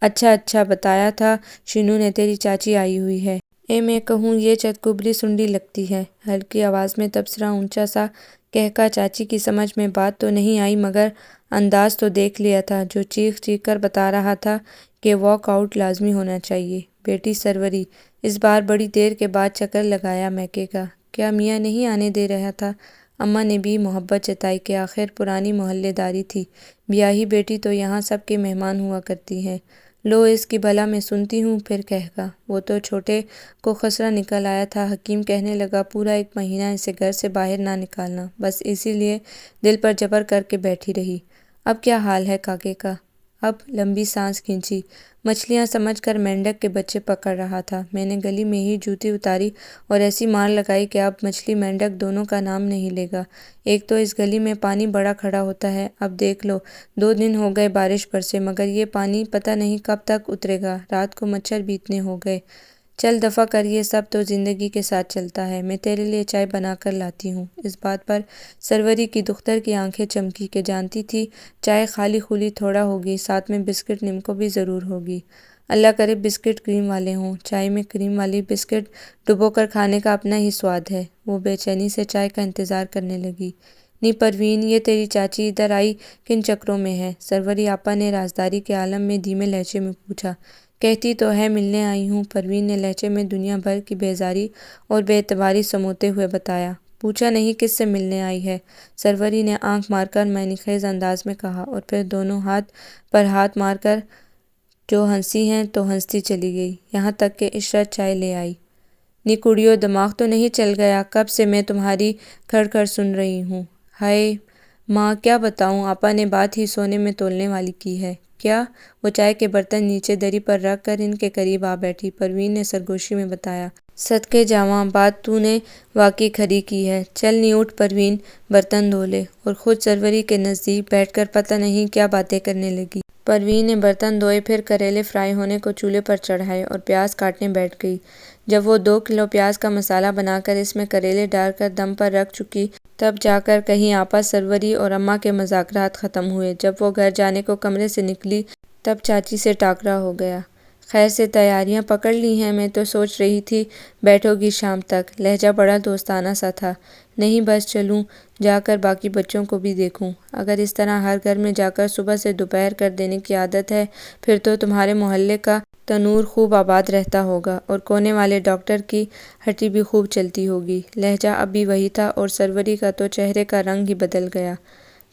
اچھا بتایا تھا شینو نے، تیری چاچی آئی ہوئی ہے۔ میں کہوں یہ چتکبری سنڈی لگتی ہے۔ ہلکی آواز میں تبصرہ، اونچا سا کہکا۔ چاچی کی سمجھ میں بات تو نہیں آئی، مگر انداز تو دیکھ لیا تھا، جو چیخ چیخ کر بتا رہا تھا کہ واک آؤٹ لازمی ہونا چاہیے۔ بیٹی سروری، اس بار بڑی دیر کے بعد چکر لگایا میکے کا، کیا میاں نہیں آنے دے رہا تھا؟ اماں نے بھی محبت جتائی کہ آخر پرانی محلے داری تھی، بیاہی بیٹی تو یہاں سب کے مہمان ہوا کرتی ہے۔ لو اس کی بھلا میں سنتی ہوں۔ پھر کہکا، وہ تو چھوٹے کو خسرہ نکل آیا تھا، حکیم کہنے لگا پورا 1 مہینہ اسے گھر سے باہر نہ نکالنا، بس اسی لیے دل پر جبر کر کے بیٹھی رہی۔ اب کیا حال ہے کاکے کا؟ اب لمبی سانس کھینچی۔ مچھلیاں سمجھ کر مینڈک کے بچے پکڑ رہا تھا۔ میں نے گلی میں ہی جوتی اتاری اور ایسی مار لگائی کہ اب مچھلی مینڈک دونوں کا نام نہیں لے گا۔ ایک تو اس گلی میں پانی بڑا کھڑا ہوتا ہے، اب دیکھ لو 2 دن ہو گئے بارش برسے، مگر یہ پانی پتہ نہیں کب تک اترے گا، رات کو مچھر بھی اتنے ہو گئے۔ چل دفع کر، یہ سب تو زندگی کے ساتھ چلتا ہے، میں تیرے لیے چائے بنا کر لاتی ہوں۔ اس بات پر سروری کی دختر کی آنکھیں چمکی کہ جانتی تھی چائے خالی خولی تھوڑا ہوگی، ساتھ میں بسکٹ نمکو بھی ضرور ہوگی۔ اللہ کرے بسکٹ کریم والے ہوں، چائے میں کریم والی بسکٹ ڈبو کر کھانے کا اپنا ہی سواد ہے۔ وہ بے چینی سے چائے کا انتظار کرنے لگی۔ نی پروین، یہ تیری چاچی ادھر آئی کن چکروں میں ہے؟ سروری آپا نے رازداری کے عالم میں دھیمے لہجے میں پوچھا۔ کہتی تو ہے ملنے آئی ہوں، پروین نے لہجے میں دنیا بھر کی بیزاری اور بے اعتباری سموتے ہوئے بتایا۔ پوچھا نہیں کس سے ملنے آئی ہے؟ سروری نے آنکھ مار کر معنی خیز انداز میں کہا، اور پھر دونوں ہاتھ پر ہاتھ مار کر جو ہنسی ہیں تو ہنستی چلی گئی، یہاں تک کہ عشرت چائے لے آئی۔ نی کڑیو، دماغ تو نہیں چل گیا؟ کب سے میں تمہاری کھڑ سن رہی ہوں۔ ہائے ماں، کیا بتاؤں؟ آپا نے بات ہی سونے میں تولنے والی کی ہے۔ کیا؟ وہ چائے کے برتن نیچے دری پر رکھ کر ان کے قریب آ بیٹھی۔ پروین نے سرگوشی میں بتایا، صدقے جاواں، بات تو نے واقعی کھری کی ہے۔ چل نی، اٹھ پروین، برتن دھو لے۔ اور خود سروری کے نزدیک بیٹھ کر پتہ نہیں کیا باتیں کرنے لگی۔ پروین نے برتن دھوئے، پھر کریلے فرائی ہونے کو چولہے پر چڑھائے اور پیاز کاٹنے بیٹھ گئی۔ جب وہ 2 کلو پیاز کا مسالہ بنا کر اس میں کریلے ڈال کر دم پر رکھ چکی، تب جا کر کہیں آپا، سروری اور اماں کے مذاکرات ختم ہوئے۔ جب وہ گھر جانے کو کمرے سے نکلی تب چاچی سے ٹاکرا ہو گیا۔ خیر سے تیاریاں پکڑ لی ہیں؟ میں تو سوچ رہی تھی بیٹھو گی شام تک۔ لہجہ بڑا دوستانہ سا تھا۔ نہیں بس چلوں جا کر باقی بچوں کو بھی دیکھوں۔ اگر اس طرح ہر گھر میں جا کر صبح سے دوپہر کر دینے کی عادت ہے پھر تو تمہارے محلے کا تنور خوب آباد رہتا ہوگا اور کونے والے ڈاکٹر کی ہٹی بھی خوب چلتی ہوگی۔ لہجہ اب بھی وہی تھا اور سروری کا تو چہرے کا رنگ ہی بدل گیا۔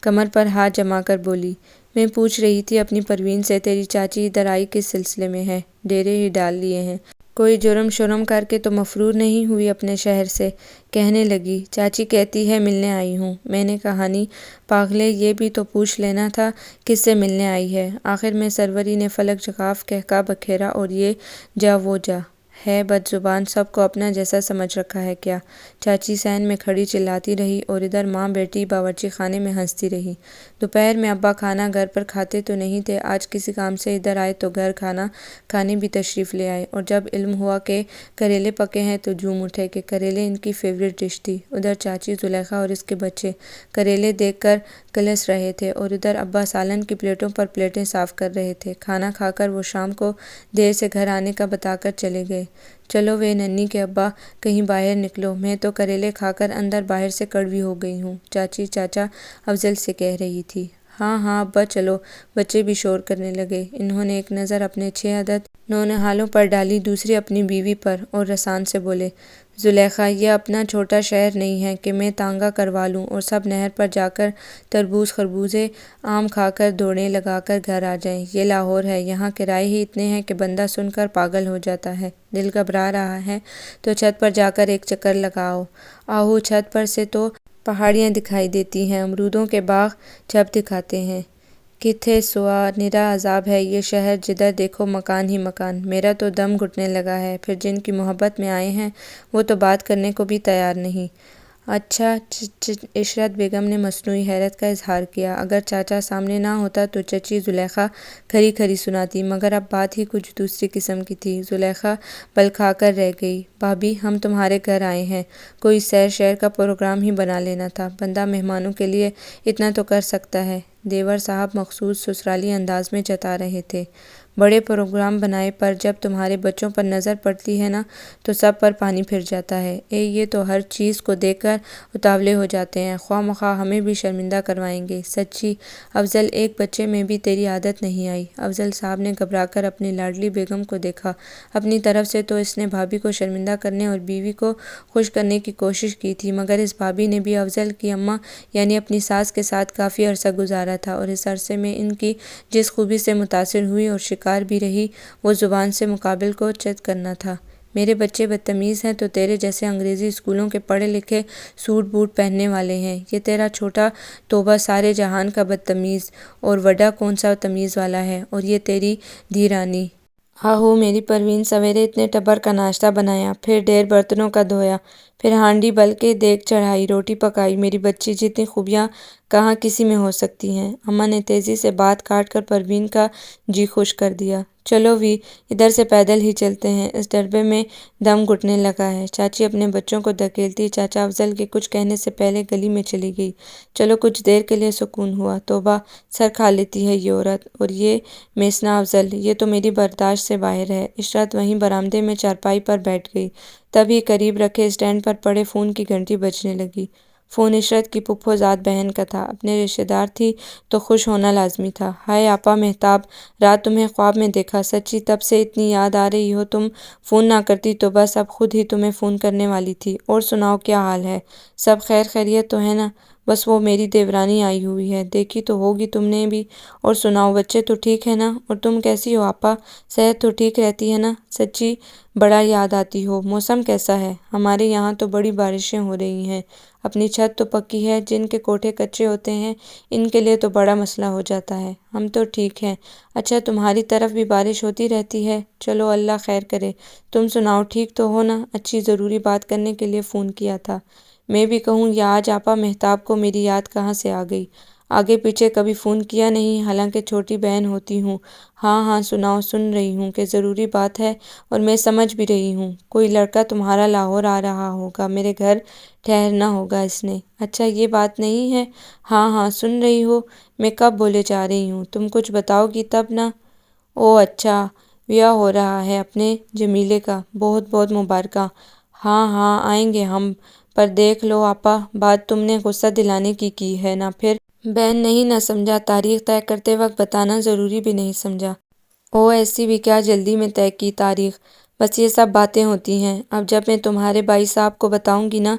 کمر پر ہاتھ جما کر بولی، میں پوچھ رہی تھی اپنی پروین سے تیری چاچی ادھر آئی کس سلسلے میں ہے؟ ڈیرے ہی ڈال لیے ہیں؟ کوئی جرم شرم کر کے تو مفرور نہیں ہوئی اپنے شہر سے؟ کہنے لگی، چاچی کہتی ہے ملنے آئی ہوں۔ میں نے کہا نہیں پاگلے، یہ بھی تو پوچھ لینا تھا کس سے ملنے آئی ہے۔ آخر میں سروری نے فلک جغاف کہکا بکھیرا، اور یہ جا وہ جا ہے بد زبان، سب کو اپنا جیسا سمجھ رکھا ہے کیا؟ چاچی صحن میں کھڑی چلاتی رہی اور ادھر ماں بیٹی باورچی خانے میں ہنستی رہی۔ دوپہر میں ابا کھانا گھر پر کھاتے تو نہیں تھے، آج کسی کام سے ادھر آئے تو گھر کھانا کھانے بھی تشریف لے آئے، اور جب علم ہوا کہ کریلے پکے ہیں تو جھوم اٹھے کہ کریلے ان کی فیورٹ ڈش تھی۔ ادھر چاچی زلیخا اور اس کے بچے کریلے دیکھ کر کلس رہے تھے اور ادھر ابا سالن کی پلیٹوں پر پلیٹیں صاف کر رہے تھے۔ کھانا کھا کر وہ شام کو دیر سے گھر آنے کا بتا کر چلے گئے۔ چلو وے ننھی کے ابا کہیں باہر نکلو، میں تو کریلے کھا کر اندر باہر سے کڑوی ہو گئی ہوں، چاچی چاچا افضل سے کہہ رہی تھی۔ ہاں ہاں ابا چلو، بچے بھی شور کرنے لگے۔ انہوں نے ایک نظر اپنے 6 عدد نونہالوں پر ڈالی، دوسری اپنی بیوی پر، اور رسان سے بولے، زلیخا یہ اپنا چھوٹا شہر نہیں ہے کہ میں تانگہ کروا لوں اور سب نہر پر جا کر تربوز خربوزے آم کھا کر دوڑیں لگا کر گھر آ جائیں۔ یہ لاہور ہے، یہاں کرائے ہی اتنے ہیں کہ بندہ سن کر پاگل ہو جاتا ہے۔ دل گھبرا رہا ہے تو چھت پر جا کر ایک چکر لگاؤ۔ آہو چھت پر سے تو پہاڑیاں دکھائی دیتی ہیں، امرودوں کے باغ جھپ دکھاتے ہیں۔ کتھے سوا نرا عذاب ہے یہ شہر، جدھر دیکھو مکان ہی مکان۔ میرا تو دم گھٹنے لگا ہے، پھر جن کی محبت میں آئے ہیں وہ تو بات کرنے کو بھی تیار نہیں۔ اچھا عشرت بیگم نے مصنوعی حیرت کا اظہار کیا، اگر چاچا سامنے نہ ہوتا تو چچی زلیخا کھری کھری سناتی، مگر اب بات ہی کچھ دوسری قسم کی تھی۔ زلیخا بل کھا کر رہ گئی۔ بھابھی ہم تمہارے گھر آئے ہیں، کوئی سیر شہر کا پروگرام ہی بنا لینا تھا، بندہ مہمانوں کے لیے اتنا تو کر سکتا ہے۔ دیور صاحب مخصوص سسرالی انداز میں جتا رہے تھے۔ بڑے پروگرام بنائے پر جب تمہارے بچوں پر نظر پڑتی ہے نا تو سب پر پانی پھر جاتا ہے۔ یہ تو ہر چیز کو دیکھ کر اتاولے ہو جاتے ہیں، خواہ مخواہ ہمیں بھی شرمندہ کروائیں گے۔ سچی افضل، ایک بچے میں بھی تیری عادت نہیں آئی؟ افضل صاحب نے گھبرا کر اپنی لاڈلی بیگم کو دیکھا۔ اپنی طرف سے تو اس نے بھابھی کو شرمندہ کرنے اور بیوی کو خوش کرنے کی کوشش کی تھی، مگر اس بھابھی نے بھی افضل کی اماں یعنی اپنی ساس کے ساتھ کافی عرصہ گزارا تھا، اور اس عرصے میں ان کی جس خوبی سے متاثر ہوئی اور شکار بھی رہی وہ زبان سے مقابل کو چت کرنا تھا۔ میرے بچے بدتمیز ہیں تو تیرے جیسے انگریزی اسکولوں کے پڑھے لکھے سوٹ بوٹ پہننے والے ہیں۔ یہ تیرا چھوٹا توبہ سارے جہان کا بدتمیز، اور وڈا کون سا تمیز والا ہے، اور یہ تیری دھیرانی۔ آہو میری پروین، سویرے اتنے ٹبر کا ناشتہ بنایا، پھر ڈھیر برتنوں کا دھویا، پھر ہانڈی بل کے دیگ چڑھائی، روٹی پکائی۔ میری بچی جتنی خوبیاں کہاں کسی میں ہو سکتی ہیں؟ اماں نے تیزی سے بات کاٹ کر پروین کا جی خوش کر دیا۔ چلو وی ادھر سے پیدل ہی چلتے ہیں، اس ڈربے میں دم گھٹنے لگا ہے۔ چاچی اپنے بچوں کو دھکیلتی چاچا افضل کے کچھ کہنے سے پہلے گلی میں چلی گئی۔ چلو کچھ دیر کے لیے سکون ہوا۔ توبہ سر کھا لیتی ہے یہ عورت، اور یہ میسنا افضل، یہ تو میری برداشت سے باہر ہے۔ عشرت وہیں برآمدے میں چارپائی پر بیٹھ گئی، تبھی قریب رکھے اسٹینڈ پر پڑے فون کی گھنٹی بجنے لگی۔ فون عشرت کی پھپھو زاد بہن کا تھا، اپنے رشتہ دار تھی تو خوش ہونا لازمی تھا۔ ہائے آپا مہتاب، رات تمہیں خواب میں دیکھا، سچی تب سے اتنی یاد آ رہی ہو، تم فون نہ کرتی تو بس اب خود ہی تمہیں فون کرنے والی تھی۔ اور سناؤ کیا حال ہے؟ سب خیر خیریت تو ہے نا؟ بس وہ میری دیورانی آئی ہوئی ہے، دیکھی تو ہوگی تم نے بھی۔ اور سناؤ بچے تو ٹھیک ہے نا؟ اور تم کیسی ہو آپا؟ صحت تو ٹھیک رہتی ہے نا؟ سچی بڑا یاد آتی ہو۔ موسم کیسا ہے؟ ہمارے یہاں تو بڑی بارشیں ہو رہی ہیں۔ اپنی چھت تو پکی ہے، جن کے کوٹھے کچے ہوتے ہیں ان کے لیے تو بڑا مسئلہ ہو جاتا ہے۔ ہم تو ٹھیک ہیں۔ اچھا تمہاری طرف بھی بارش ہوتی رہتی ہے؟ چلو اللہ خیر کرے۔ تم سناؤ ٹھیک تو ہو نا؟ اچھی ضروری بات کرنے کے لیے فون کیا تھا۔ میں بھی کہوں یا آج آپا مہتاب کو میری یاد کہاں سے آ گئی؟ آگے پیچھے کبھی فون کیا نہیں، حالانکہ چھوٹی بہن ہوتی ہوں۔ ہاں ہاں سناؤ، سن رہی ہوں کہ ضروری بات ہے، اور میں سمجھ بھی رہی ہوں۔ کوئی لڑکا تمہارا لاہور آ رہا ہوگا، میرے گھر ٹھہرنا ہوگا اس نے۔ اچھا یہ بات نہیں ہے؟ ہاں ہاں سن رہی ہو، میں کب بولے جا رہی ہوں، تم کچھ بتاؤ گی تب نا۔ او اچھا، بیاہ ہو رہا ہے اپنے جمیلے کا، بہت بہت مبارکاں۔ ہاں ہاں آئیں گے ہم، پر دیکھ لو آپا، بات تم نے غصہ دلانے کی ہے نا پھر؟ بہن نہیں نہ سمجھا، تاریخ طے کرتے وقت بتانا ضروری بھی نہیں سمجھا۔ او ایسی بھی کیا جلدی میں طے کی تاریخ، بس یہ سب باتیں ہوتی ہیں۔ اب جب میں تمہارے بھائی صاحب کو بتاؤں گی نا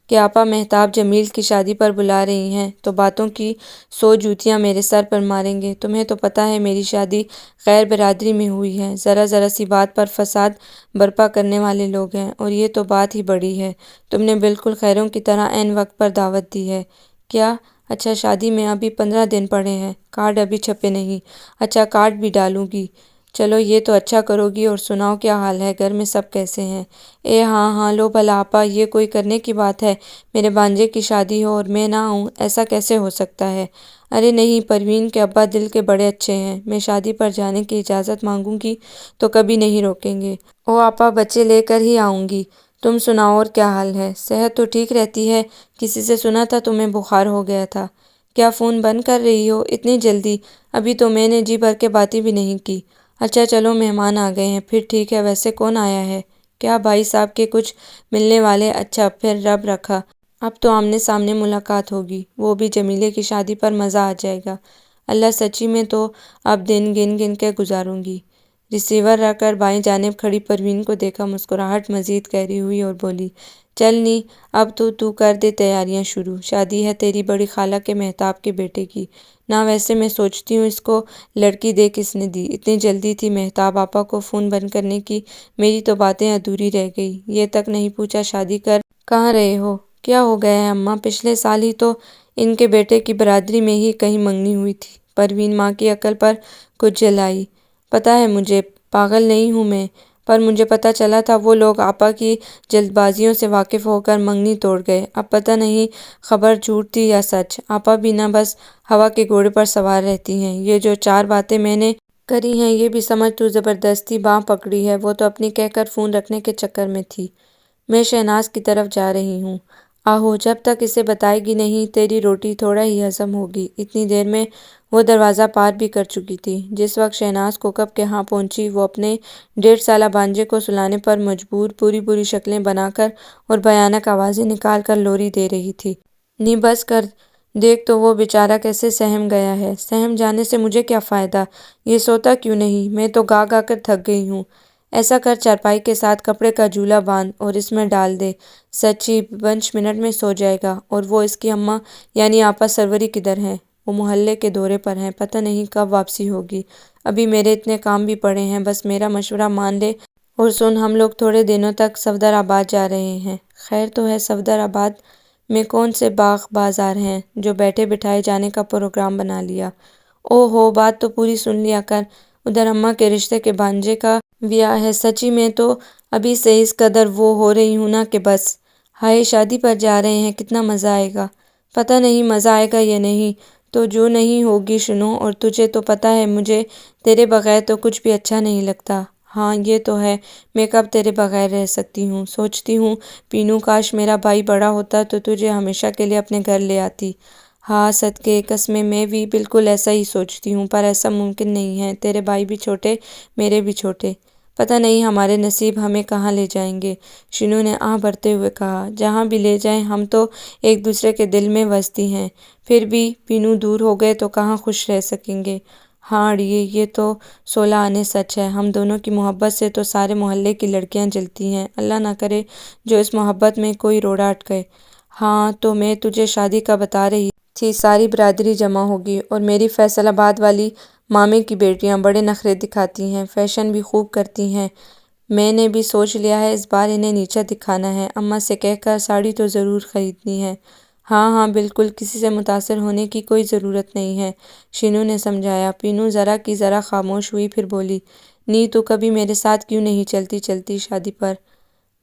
کہ آپا مہتاب جمیل کی شادی پر بلا رہی ہیں، تو باتوں کی 100 جوتیاں میرے سر پر ماریں گے۔ تمہیں تو پتہ ہے میری شادی غیر برادری میں ہوئی ہے، ذرا ذرا سی بات پر فساد برپا کرنے والے لوگ ہیں، اور یہ تو بات ہی بڑی ہے۔ تم نے بالکل خیروں کی طرح عین وقت پر دعوت دی ہے۔ کیا؟ اچھا شادی میں ابھی 15 دن پڑے ہیں، کارڈ ابھی چھپے نہیں۔ اچھا کارڈ بھی ڈالوں گی، چلو یہ تو اچھا کرو گی۔ اور سناؤ کیا حال ہے، گھر میں سب کیسے ہیں؟ اے ہاں ہاں لو بھلا آپا، یہ کوئی کرنے کی بات ہے؟ میرے بھانجے کی شادی ہو اور میں نہ آؤں، ایسا کیسے ہو سکتا ہے؟ ارے نہیں، پروین کے ابا دل کے بڑے اچھے ہیں، میں شادی پر جانے کی اجازت مانگوں گی تو کبھی نہیں روکیں گے۔ او آپا بچے لے کر ہی آؤں گی۔ تم سناؤ اور کیا حال ہے؟ صحت تو ٹھیک رہتی ہے، کسی سے سنا تھا تمہیں بخار ہو گیا تھا۔ کیا فون بند کر رہی ہو اتنی جلدی؟ ابھی تو میں نے جی بھر کے باتیں بھی نہیں کی۔ اچھا چلو مہمان آ گئے ہیں پھر ٹھیک ہے، ویسے کون آیا ہے؟ کیا بھائی صاحب کے کچھ ملنے والے؟ اچھا پھر رب رکھا، اب تو آمنے سامنے ملاقات ہوگی، وہ بھی جمیلے کی شادی پر مزہ آ جائے گا۔ اللہ سچی میں تو اب دن گن گن کے گزاروں گی۔ ریسیور رکھ کر بائیں جانب کھڑی پروین کو دیکھا، مسکراہٹ مزید گہری ہوئی اور بولی، چل نی اب تو کر دے تیاریاں شروع، شادی ہے تیری بڑی خالہ کے مہتاب کے بیٹے کی۔ نہ ویسے میں سوچتی ہوں اس کو لڑکی دے کس نے دی، اتنی جلدی تھی مہتاب آپا کو فون بند کرنے کی، میری تو باتیں ادھوری رہ گئی، یہ تک نہیں پوچھا شادی کر کہاں رہے ہو؟ کیا ہو گیا ہے اماں، پچھلے سال ہی تو ان کے بیٹے کی برادری میں ہی کہیں منگنی ہوئی تھی۔ پروین ماں کی عقل پر کچھ جلائی، پتہ ہے مجھے، پاگل نہیں ہوں میں، پر مجھے پتہ چلا تھا وہ لوگ آپا کی جلد بازیوں سے واقف ہو کر منگنی توڑ گئے۔ اب پتہ نہیں خبر جھوٹ تھی یا سچ، آپا بھی نہ بس ہوا کے گھوڑے پر سوار رہتی ہیں۔ یہ جو 4 باتیں میں نے کری ہیں یہ بھی سمجھ تو زبردستی باں پکڑی ہے، وہ تو اپنی کہہ کر فون رکھنے کے چکر میں تھی۔ میں شہناز کی طرف جا رہی ہوں، آہو جب تک اسے بتائے گی نہیں تیری روٹی تھوڑا ہی ہضم ہوگی۔ اتنی دیر میں وہ دروازہ پار بھی کر چکی تھی۔ جس وقت شہناز کوکب کے ہاں پہنچی وہ اپنے 1.5 سالہ بھانجے کو سلانے پر مجبور بری بری شکلیں بنا کر اور بھیانک آوازیں نکال کر لوری دے رہی تھی۔ نی بس کر، دیکھ تو وہ بیچارہ کیسے سہم گیا ہے۔ سہم جانے سے مجھے کیا فائدہ، یہ سوتا کیوں نہیں، میں تو گا گا کر تھک گئی ہوں۔ ایسا کر چارپائی کے ساتھ کپڑے کا جھولا باندھ اور اس میں ڈال دے، سچی 5 منٹ میں سو جائے گا۔ اور وہ اس کی اماں یعنی آپا سروری کدھر ہیں؟ وہ محلے کے دورے پر ہیں، پتہ نہیں کب واپسی ہوگی۔ ابھی میرے اتنے کام بھی پڑے ہیں، بس میرا مشورہ مان لے۔ اور سن، ہم لوگ تھوڑے دنوں تک صفدر آباد جا رہے ہیں۔ خیر تو ہے، صفدر آباد میں کون سے باغ بازار ہیں جو بیٹھے بٹھائے جانے کا پروگرام بنا لیا؟ او ہو، بات تو پوری سن لیا کر، ادھر اماں کے رشتے کے بھانجے کا بیاہ ہے، سچی میں تو ابھی سے اس قدر وہ ہو رہی ہوں نا کہ بس۔ ہائے شادی پر جا رہے ہیں، کتنا مزہ آئے گا۔ پتہ نہیں مزہ آئے گا یا نہیں، تو جو نہیں ہوگی شنو، اور تجھے تو پتہ ہے مجھے تیرے بغیر تو کچھ بھی اچھا نہیں لگتا۔ ہاں یہ تو ہے، میں کب تیرے بغیر رہ سکتی ہوں، سوچتی ہوں پینو کاش میرا بھائی بڑا ہوتا تو تجھے ہمیشہ کے لیے اپنے گھر لے آتی۔ ہاں صدقے قسمیں میں بھی بالکل ایسا ہی سوچتی ہوں، پر ایسا ممکن نہیں ہے، تیرے بھائی بھی چھوٹے، میرے بھی چھوٹے، پتہ نہیں ہمارے نصیب ہمیں کہاں لے جائیں گے۔ شنو نے آہ بھرتے ہوئے کہا، جہاں بھی لے جائیں ہم تو ایک دوسرے کے دل میں وستی ہیں، پھر بھی پینو دور ہو گئے تو کہاں خوش رہ سکیں گے۔ ہاں اڑیے، یہ تو 16 آنے سچ ہے، ہم دونوں کی محبت سے تو سارے محلے کی لڑکیاں جلتی ہیں، اللہ نہ کرے جو اس محبت میں کوئی روڑا اٹکے۔ ہاں تو میں تجھے شادی کا بتا رہی تھی، ساری برادری جمع ہوگی، اور میری فیصل آباد والی مامے کی بیٹیاں بڑے نخرے دکھاتی ہیں، فیشن بھی خوب کرتی ہیں۔ میں نے بھی سوچ لیا ہے اس بار انہیں نیچا دکھانا ہے، اماں سے کہہ کر ساڑی تو ضرور خریدنی ہے۔ ہاں ہاں بالکل، کسی سے متاثر ہونے کی کوئی ضرورت نہیں ہے، شنو نے سمجھایا۔ پینو ذرا کی ذرا خاموش ہوئی، پھر بولی، نی تو کبھی میرے ساتھ کیوں نہیں چلتی شادی پر؟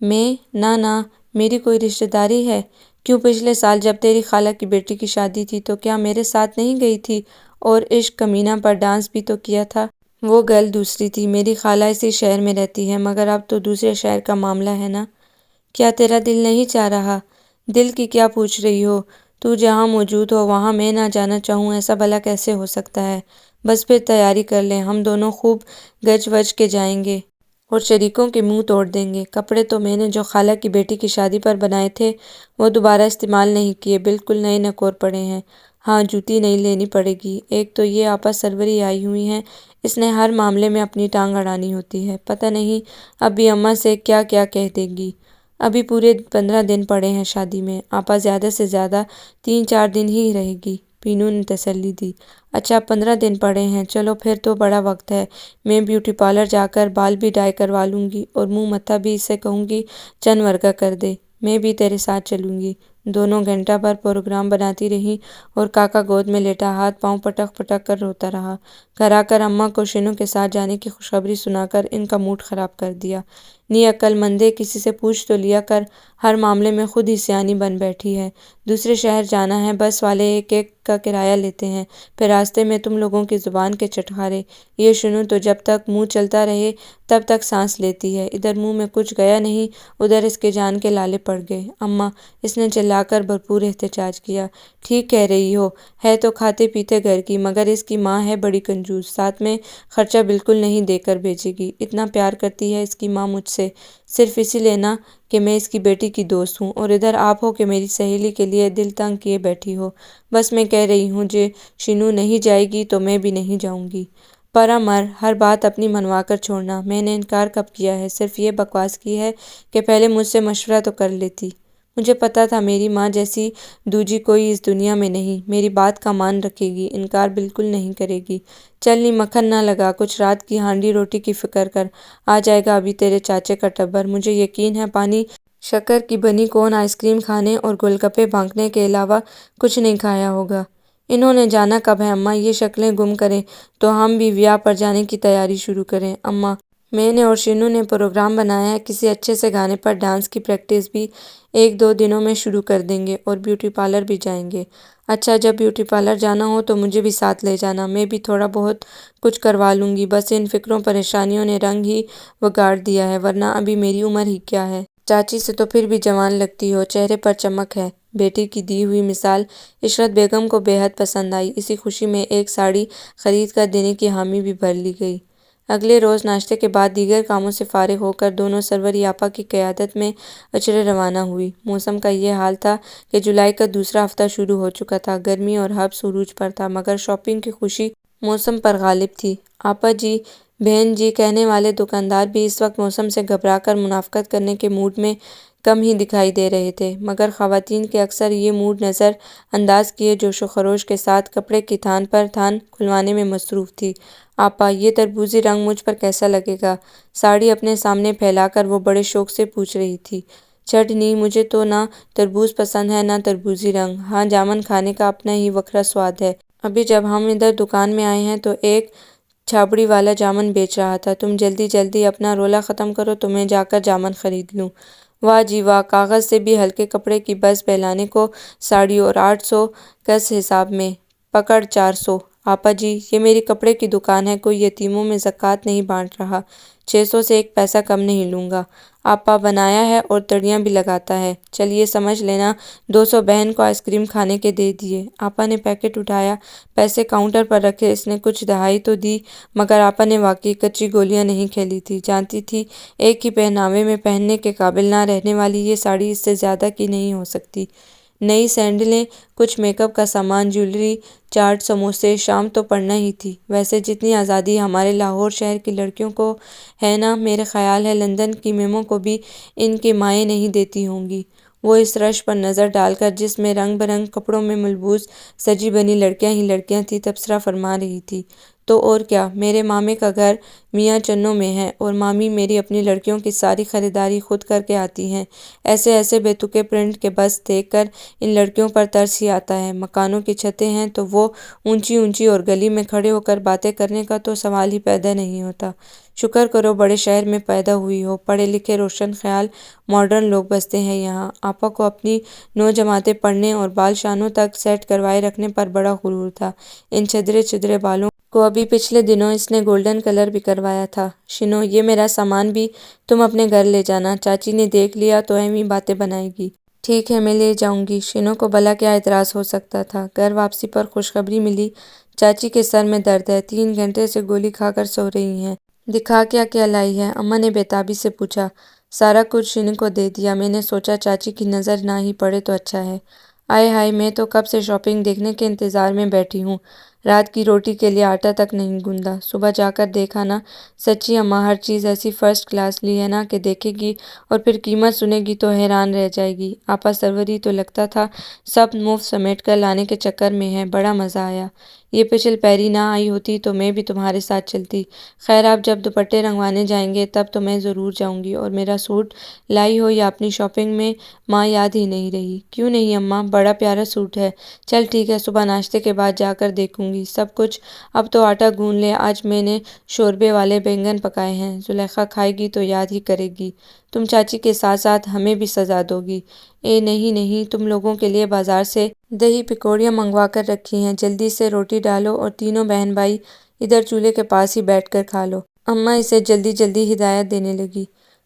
میں؟ نہ میری کوئی رشتہ داری ہے؟ کیوں پچھلے سال جب تیری خالہ کی بیٹی کی شادی تھی تو کیا میرے ساتھ نہیں گئی تھی؟ اور عشق کمینہ پر ڈانس بھی تو کیا تھا۔ وہ گل دوسری تھی، میری خالہ اسی شہر میں رہتی ہے، مگر اب تو دوسرے شہر کا معاملہ ہے نا۔ کیا تیرا دل نہیں چاہ رہا؟ دل کی کیا پوچھ رہی ہو، تو جہاں موجود ہو وہاں میں نہ جانا چاہوں، ایسا بھلا کیسے ہو سکتا ہے؟ بس پھر تیاری کر لیں، ہم دونوں خوب گج وج کے جائیں گے اور شریکوں کے منہ توڑ دیں گے۔ کپڑے تو میں نے جو خالہ کی بیٹی کی شادی پر بنائے تھے وہ دوبارہ استعمال نہیں کیے، بالکل نئے نکور پڑے ہیں۔ ہاں، جوتی نہیں لینی پڑے گی۔ ایک تو یہ آپا سروری آئی ہوئی ہیں، اس نے ہر معاملے میں اپنی ٹانگ اڑانی ہوتی ہے، پتہ نہیں اب بھی اماں سے کیا کیا کہہ دے گی۔ ابھی پورے 15 دن پڑے ہیں شادی میں، آپا زیادہ سے زیادہ 3-4 دن ہی رہے گی، پینو نے تسلی دی۔ اچھا، 15 دن پڑے ہیں، چلو پھر تو بڑا وقت ہے۔ میں بیوٹی پارلر جا کر بال بھی ڈائی کروا لوں گی اور منہ متھا بھی اسے کہوں گی چند ورگا کر دے۔ میں بھی تیرے ساتھ چلوں گی۔ دونوں گھنٹہ بھر پروگرام بناتی رہیں اور کاکا گود میں لیٹا ہاتھ پاؤں پٹک پٹک کر روتا رہا۔ گھر آ کر اماں کو شینو کے ساتھ جانے کی خوشخبری سنا کر ان کا موڈ خراب کر دیا۔ نی عقل مندے، کسی سے پوچھ تو لیا کر، ہر معاملے میں خود ہی سیانی بن بیٹھی ہے۔ دوسرے شہر جانا ہے، بس والے 1-1 کا کرایہ لیتے ہیں، پھر راستے میں تم لوگوں کی زبان کے چٹخارے۔ یہ شینو تو جب تک منہ چلتا رہے تب تک سانس لیتی ہے، ادھر منہ میں کچھ گیا نہیں ادھر اس کے جان کے لالے پڑ گئے۔ اماں، اس نے چلا کر بھرپور احتجاج کیا، ٹھیک کہہ رہی ہو، ہے تو کھاتے پیتے گھر کی، مگر اس کی ماں ہے بڑی کنجوس، ساتھ میں خرچہ بالکل نہیں دے کر بھیجے گی۔ اتنا پیار کرتی ہے اس کی ماں مجھ سے، صرف اسی لیے نا کہ میں اس کی بیٹی کی دوست ہوں، اور ادھر آپ ہو کہ میری سہیلی کے لیے دل تنگ کیے بیٹھی ہو۔ بس میں کہہ رہی ہوں جے شینو نہیں جائے گی تو میں بھی نہیں جاؤں گی۔ پر امر، ہر بات اپنی منوا کر چھوڑنا۔ میں نے انکار کب کیا ہے؟ صرف یہ بکواس کی ہے کہ پہلے مجھ سے مشورہ تو کر لیتی۔ مجھے پتا تھا میری ماں جیسی دوجی کوئی اس دنیا میں نہیں، میری بات کا مان رکھے گی، انکار بالکل نہیں کرے گی۔ چل نی، مکھن نہ لگا، کچھ رات کی ہانڈی روٹی کی فکر کر، آ جائے گا ابھی تیرے چاچے کا ٹبر۔ مجھے یقین ہے پانی شکر کی بنی کون آئس کریم کھانے اور گول گپے بھونکنے کے علاوہ کچھ نہیں کھایا ہوگا۔ انہوں نے جانا کب ہے اماں؟ یہ شکلیں گم کریں تو ہم بھی ویاہ پر جانے کی تیاری شروع کریں۔ اماں، میں نے اور شینو نے پروگرام بنایا ہے، کسی اچھے سے گانے پر ڈانس کی پریکٹس بھی 1-2 دنوں میں شروع کر دیں گے، اور بیوٹی پارلر بھی جائیں گے۔ اچھا، جب بیوٹی پارلر جانا ہو تو مجھے بھی ساتھ لے جانا، میں بھی تھوڑا بہت کچھ کروا لوں گی۔ بس ان فکروں پریشانیوں نے رنگ ہی بگاڑ دیا ہے، ورنہ ابھی میری عمر ہی کیا ہے۔ چاچی سے تو پھر بھی جوان لگتی ہو، چہرے پر چمک ہے۔ بیٹی کی دی ہوئی مثال عشرت بیگم کو بے حد پسند آئی، اسی خوشی میں ایک ساڑی خرید کر دینے کی حامی بھی بھر لی گئی۔ اگلے روز ناشتے کے بعد دیگر کاموں سے فارغ ہو کر دونوں سروری آپا کی قیادت میں اچرے روانہ ہوئی۔ موسم کا یہ حال تھا کہ جولائی کا دوسرا ہفتہ شروع ہو چکا تھا، گرمی اور حبس عروج پر تھا، مگر شاپنگ کی خوشی موسم پر غالب تھی۔ آپا جی، بہن جی کہنے والے دکاندار بھی اس وقت موسم سے گھبرا کر منافقت کرنے کے موڈ میں کم ہی دکھائی دے رہے تھے، مگر خواتین کے اکثر یہ موڈ نظر انداز کیے جوش و خروش کے ساتھ کپڑے کی تھان پر تھان کھلوانے میں مصروف تھی۔ آپا، یہ تربوزی رنگ مجھ پر کیسا لگے گا؟ ساڑی اپنے سامنے پھیلا کر وہ بڑے شوق سے پوچھ رہی تھی۔ چھٹ نی، مجھے تو نہ تربوز پسند ہے نہ تربوزی رنگ، ہاں جامن کھانے کا اپنا ہی وکھرا سواد ہے۔ ابھی جب ہم ادھر دکان میں آئے ہیں تو ایک چھابڑی والا جامن بیچ رہا تھا، تم جلدی جلدی اپنا رولا ختم کرو تو میں جا کر جامن خرید لوں۔ واہ جی واہ، کاغذ سے بھی ہلکے کپڑے کی بس بہلانے کو ساڑی، اور 800 کس حساب میں، پکڑ 400۔ آپا جی، یہ میری کپڑے کی دکان ہے، کوئی یتیموں میں زکوٰۃ نہیں بانٹ رہا، 600 سے 1 پیسہ کم نہیں لوں گا۔ آپا، بنایا ہے اور تڑیاں بھی لگاتا ہے، چلیے سمجھ لینا 200 بہن کو آئس کریم کھانے کے دے دیے۔ آپا نے پیکٹ اٹھایا، پیسے کاؤنٹر پر رکھے، اس نے کچھ دہائی تو دی، مگر آپا نے واقعی کچی گولیاں نہیں کھیلی تھی، جانتی تھی ایک ہی پہناوے میں پہننے کے قابل نہ رہنے والی یہ ساڑی اس سے زیادہ کی نہیں ہو سکتی۔ نئی سینڈلیں، کچھ میک اپ کا سامان، جیولری، چاٹ، سموسے، شام تو پڑنا ہی تھی۔ ویسے جتنی آزادی ہمارے لاہور شہر کی لڑکیوں کو ہے نا، میرے خیال ہے لندن کی میموں کو بھی ان کی مائیں نہیں دیتی ہوں گی۔ وہ اس رش پر نظر ڈال کر جس میں رنگ برنگ کپڑوں میں ملبوس سجی بنی لڑکیاں ہی لڑکیاں تھیں تبصرہ فرما رہی تھی۔ تو اور کیا، میرے مامے کا گھر میاں چنوں میں ہے، اور مامی میری اپنی لڑکیوں کی ساری خریداری خود کر کے آتی ہیں۔ ایسے ایسے بے تکے پرنٹ کے بس دیکھ کر ان لڑکیوں پر ترس ہی آتا ہے۔ مکانوں کی چھتیں ہیں تو وہ اونچی اونچی، اور گلی میں کھڑے ہو کر باتیں کرنے کا تو سوال ہی پیدا نہیں ہوتا۔ شکر کرو بڑے شہر میں پیدا ہوئی ہو، پڑھے لکھے روشن خیال ماڈرن لوگ بستے ہیں یہاں۔ آپا کو اپنی 9 جماعتیں پڑھنے اور بال شانوں تک سیٹ کروائے رکھنے پر بڑا غرور تھا۔ ان چھدرے چھدرے بالوں کو ابھی پچھلے دنوں اس نے گولڈن کلر بھی کروایا تھا۔ شینو، یہ میرا سامان بھی تم اپنے گھر لے جانا، چاچی نے دیکھ لیا تو ایویں باتیں بنائے گی۔ ٹھیک ہے، میں لے جاؤں گی۔ شینو کو بھلا کیا اعتراض ہو سکتا تھا؟ گھر واپسی پر خوشخبری ملی، چاچی کے سر میں درد ہے، 3 گھنٹے سے گولی کھا کر سو رہی ہیں۔ دکھا کیا کیا لائی ہے؟ اماں نے بےتابی سے پوچھا۔ سارا کچھ شینو کو دے دیا، میں نے سوچا چاچی کی نظر نہ ہی پڑے تو اچھا ہے۔ آئے ہائے، میں تو کب سے شاپنگ دیکھنے کے انتظار میں بیٹھی ہوں، رات کی روٹی کے لیے آٹا تک نہیں گوندا۔ صبح جا کر دیکھا نا، سچی اماں ہر چیز ایسی فرسٹ کلاس لی ہے نا کہ دیکھے گی اور پھر قیمت سنے گی تو حیران رہ جائے گی۔ آپا سروری تو لگتا تھا سب مفت سمیٹ کر لانے کے چکر میں ہے، بڑا مزہ آیا۔ یہ پچل پیری نہ آئی ہوتی تو میں بھی تمہارے ساتھ چلتی۔ خیر آپ جب دوپٹے رنگوانے جائیں گے تب تو میں ضرور جاؤں گی۔ اور میرا سوٹ لائی ہو یا اپنی شاپنگ میں ماں یاد ہی نہیں رہی؟ کیوں نہیں اماں، بڑا پیارا سوٹ ہے۔ چل ٹھیک ہے، صبح ناشتے کے بعد جا کر دیکھوں گی سب کچھ۔ اب تو آٹا گوندھ لے، آج میں نے شوربے والے بینگن پکائے ہیں، زلیخا کھائے گی تو یاد ہی کرے گی۔ تم چاچی کے ساتھ ساتھ ہمیں بھی سزا دو گی۔ اے نہیں نہیں، تم لوگوں کے لیے بازار سے دہی پکوڑیاں منگوا کر رکھی ہیں، جلدی سے روٹی ڈالو اور تینوں بہن بھائی ادھر چولہے کے پاس ہی بیٹھ کر کھا لو۔ اماں اسے جلدی جلدی ہدایت دینے لگی۔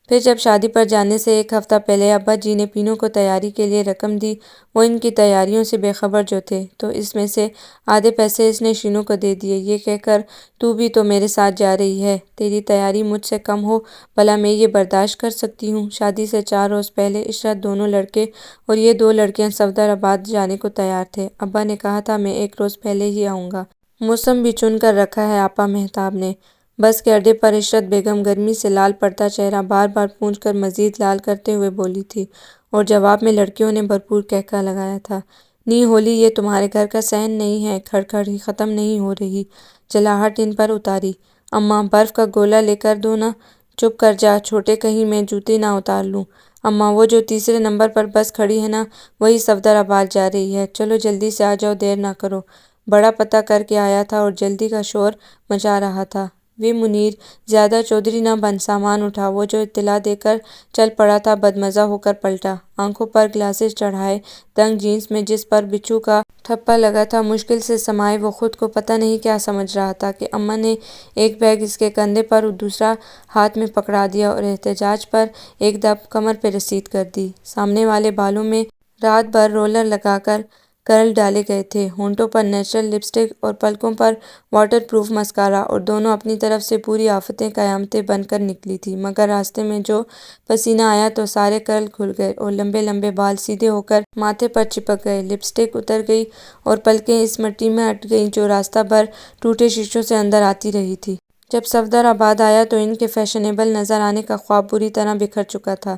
پھر جب شادی پر جانے سے 1 ہفتہ پہلے ابا جی نے پینو کو تیاری کے لیے رقم دی، وہ ان کی تیاریوں سے بے خبر جو تھے، تو اس میں سے آدھے پیسے اس نے شینو کو دے دیے، یہ کہہ کر تو بھی تو میرے ساتھ جا رہی ہے، تیری تیاری مجھ سے کم ہو بھلا میں یہ برداشت کر سکتی ہوں؟ شادی سے 4 روز پہلے عشرت، دونوں لڑکے اور یہ 2 لڑکیاں صفدر آباد جانے کو تیار تھے۔ ابا نے کہا تھا میں 1 روز پہلے ہی آؤں گا۔ موسم بھی چن کر رکھا ہے آپا مہتاب نے۔ بس کے اڈے پر عشرت بیگم گرمی سے لال پڑتا چہرہ بار بار پونچھ کر مزید لال کرتے ہوئے بولی تھی، اور جواب میں لڑکیوں نے بھرپور کہکہ لگایا تھا۔ نی ہولی، یہ تمہارے گھر کا صحن نہیں ہے، کھڑکھڑ ہی ختم نہیں ہو رہی، جلاہٹ ان پر اتاری۔ اماں برف کا گولا لے کر دو نا۔ چپ کر جا چھوٹے، کہیں میں جوتے نہ اتار لوں۔ اماں وہ جو 3 نمبر پر بس کھڑی ہے نا، وہی صفدر آباد جا رہی ہے، چلو جلدی سے آ جاؤ، دیر نہ کرو۔ بڑا پتہ کر کے آیا تھا اور جلدی کا شور مچا رہا تھا۔ وے منیر، زیادہ چودھری نہ بن، سامان اٹھا۔ وہ جو اطلاع دے کر چل پڑا تھا بدمزہ ہو کر پلٹا، آنکھوں پر گلاسز چڑھائے، تنگ جینس میں جس پر بچھو کا ٹھپا لگا تھا مشکل سے سمائے، وہ خود کو پتہ نہیں کیا سمجھ رہا تھا کہ اماں نے ایک بیگ اس کے کندھے پر اور دوسرا ہاتھ میں پکڑا دیا اور احتجاج پر ایک دب کمر پہ رسید کر دی۔ سامنے والے بالوں میں رات بھر رولر لگا کر کرل ڈالے گئے تھے، ہونٹوں پر نیچرل لپسٹک اور پلکوں پر واٹر پروف مسکارا، اور دونوں اپنی طرف سے پوری آفتیں قیامتیں بن کر نکلی تھی، مگر راستے میں جو پسینہ آیا تو سارے کرل کھل گئے اور لمبے لمبے بال سیدھے ہو کر ماتھے پر چپک گئے، لپسٹک اتر گئی اور پلکیں اس مٹی میں اٹ گئیں جو راستہ بھر ٹوٹے شیشوں سے اندر آتی رہی تھی۔ جب صفدر آباد آیا تو ان کے فیشنیبل نظر آنے کا خواب بری طرح بکھر چکا تھا۔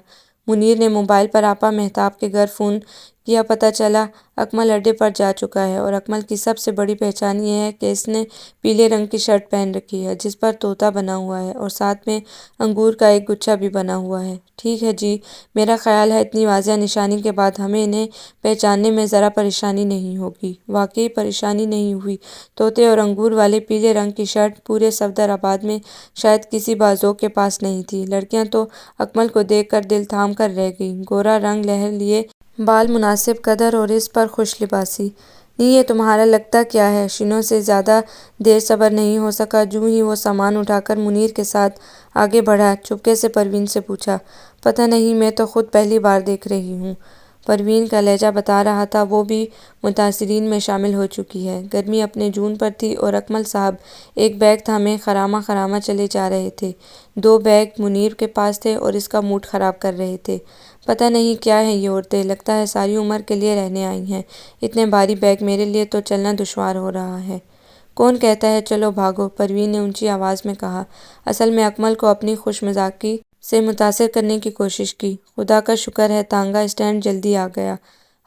منیر نے موبائل پر آپا مہتاب کے گھر فون کیا، پتہ چلا اکمل اڈے پر جا چکا ہے، اور اکمل کی سب سے بڑی پہچان یہ ہے کہ اس نے پیلے رنگ کی شرٹ پہن رکھی ہے جس پر طوطا بنا ہوا ہے اور ساتھ میں انگور کا ایک گچھا بھی بنا ہوا ہے۔ ٹھیک ہے جی، میرا خیال ہے اتنی واضح نشانی کے بعد ہمیں انہیں پہچاننے میں ذرا پریشانی نہیں ہوگی۔ واقعی پریشانی نہیں ہوئی۔ طوطے اور انگور والے پیلے رنگ کی شرٹ پورے صفدر آباد میں شاید کسی بازوق کے پاس نہیں تھی۔ لڑکیاں تو اکمل کو دیکھ کر دل تھام کر رہ گئیں، گورا رنگ لہر لیے بال مناسب قدر اور اس پر خوش لباسی۔ نی یہ تمہارا لگتا کیا ہے؟ شینو سے زیادہ دیر صبر نہیں ہو سکا، جوں ہی وہ سامان اٹھا کر منیر کے ساتھ آگے بڑھا، چپکے سے پروین سے پوچھا۔ پتہ نہیں، میں تو خود پہلی بار دیکھ رہی ہوں، پروین کا لہجہ بتا رہا تھا، وہ بھی متاثرین میں شامل ہو چکی ہے۔ گرمی اپنے جون پر تھی اور اکمل صاحب ایک بیگ تھامے خرامہ خرامہ چلے جا رہے تھے، 2 بیگ منیر کے پاس تھے اور اس کا موڈ خراب کر رہے تھے۔ پتہ نہیں کیا ہیں یہ عورتیں، لگتا ہے ساری عمر کے لیے رہنے آئی ہیں، اتنے بھاری بیگ میرے لیے تو چلنا دشوار ہو رہا ہے۔ کون کہتا ہے چلو بھاگو، پروین نے اونچی آواز میں کہا۔ اصل میں اکمل کو اپنی خوش مزاقی سے متاثر کرنے کی کوشش کی۔ خدا کا شکر ہے تانگا اسٹینڈ جلدی آ گیا۔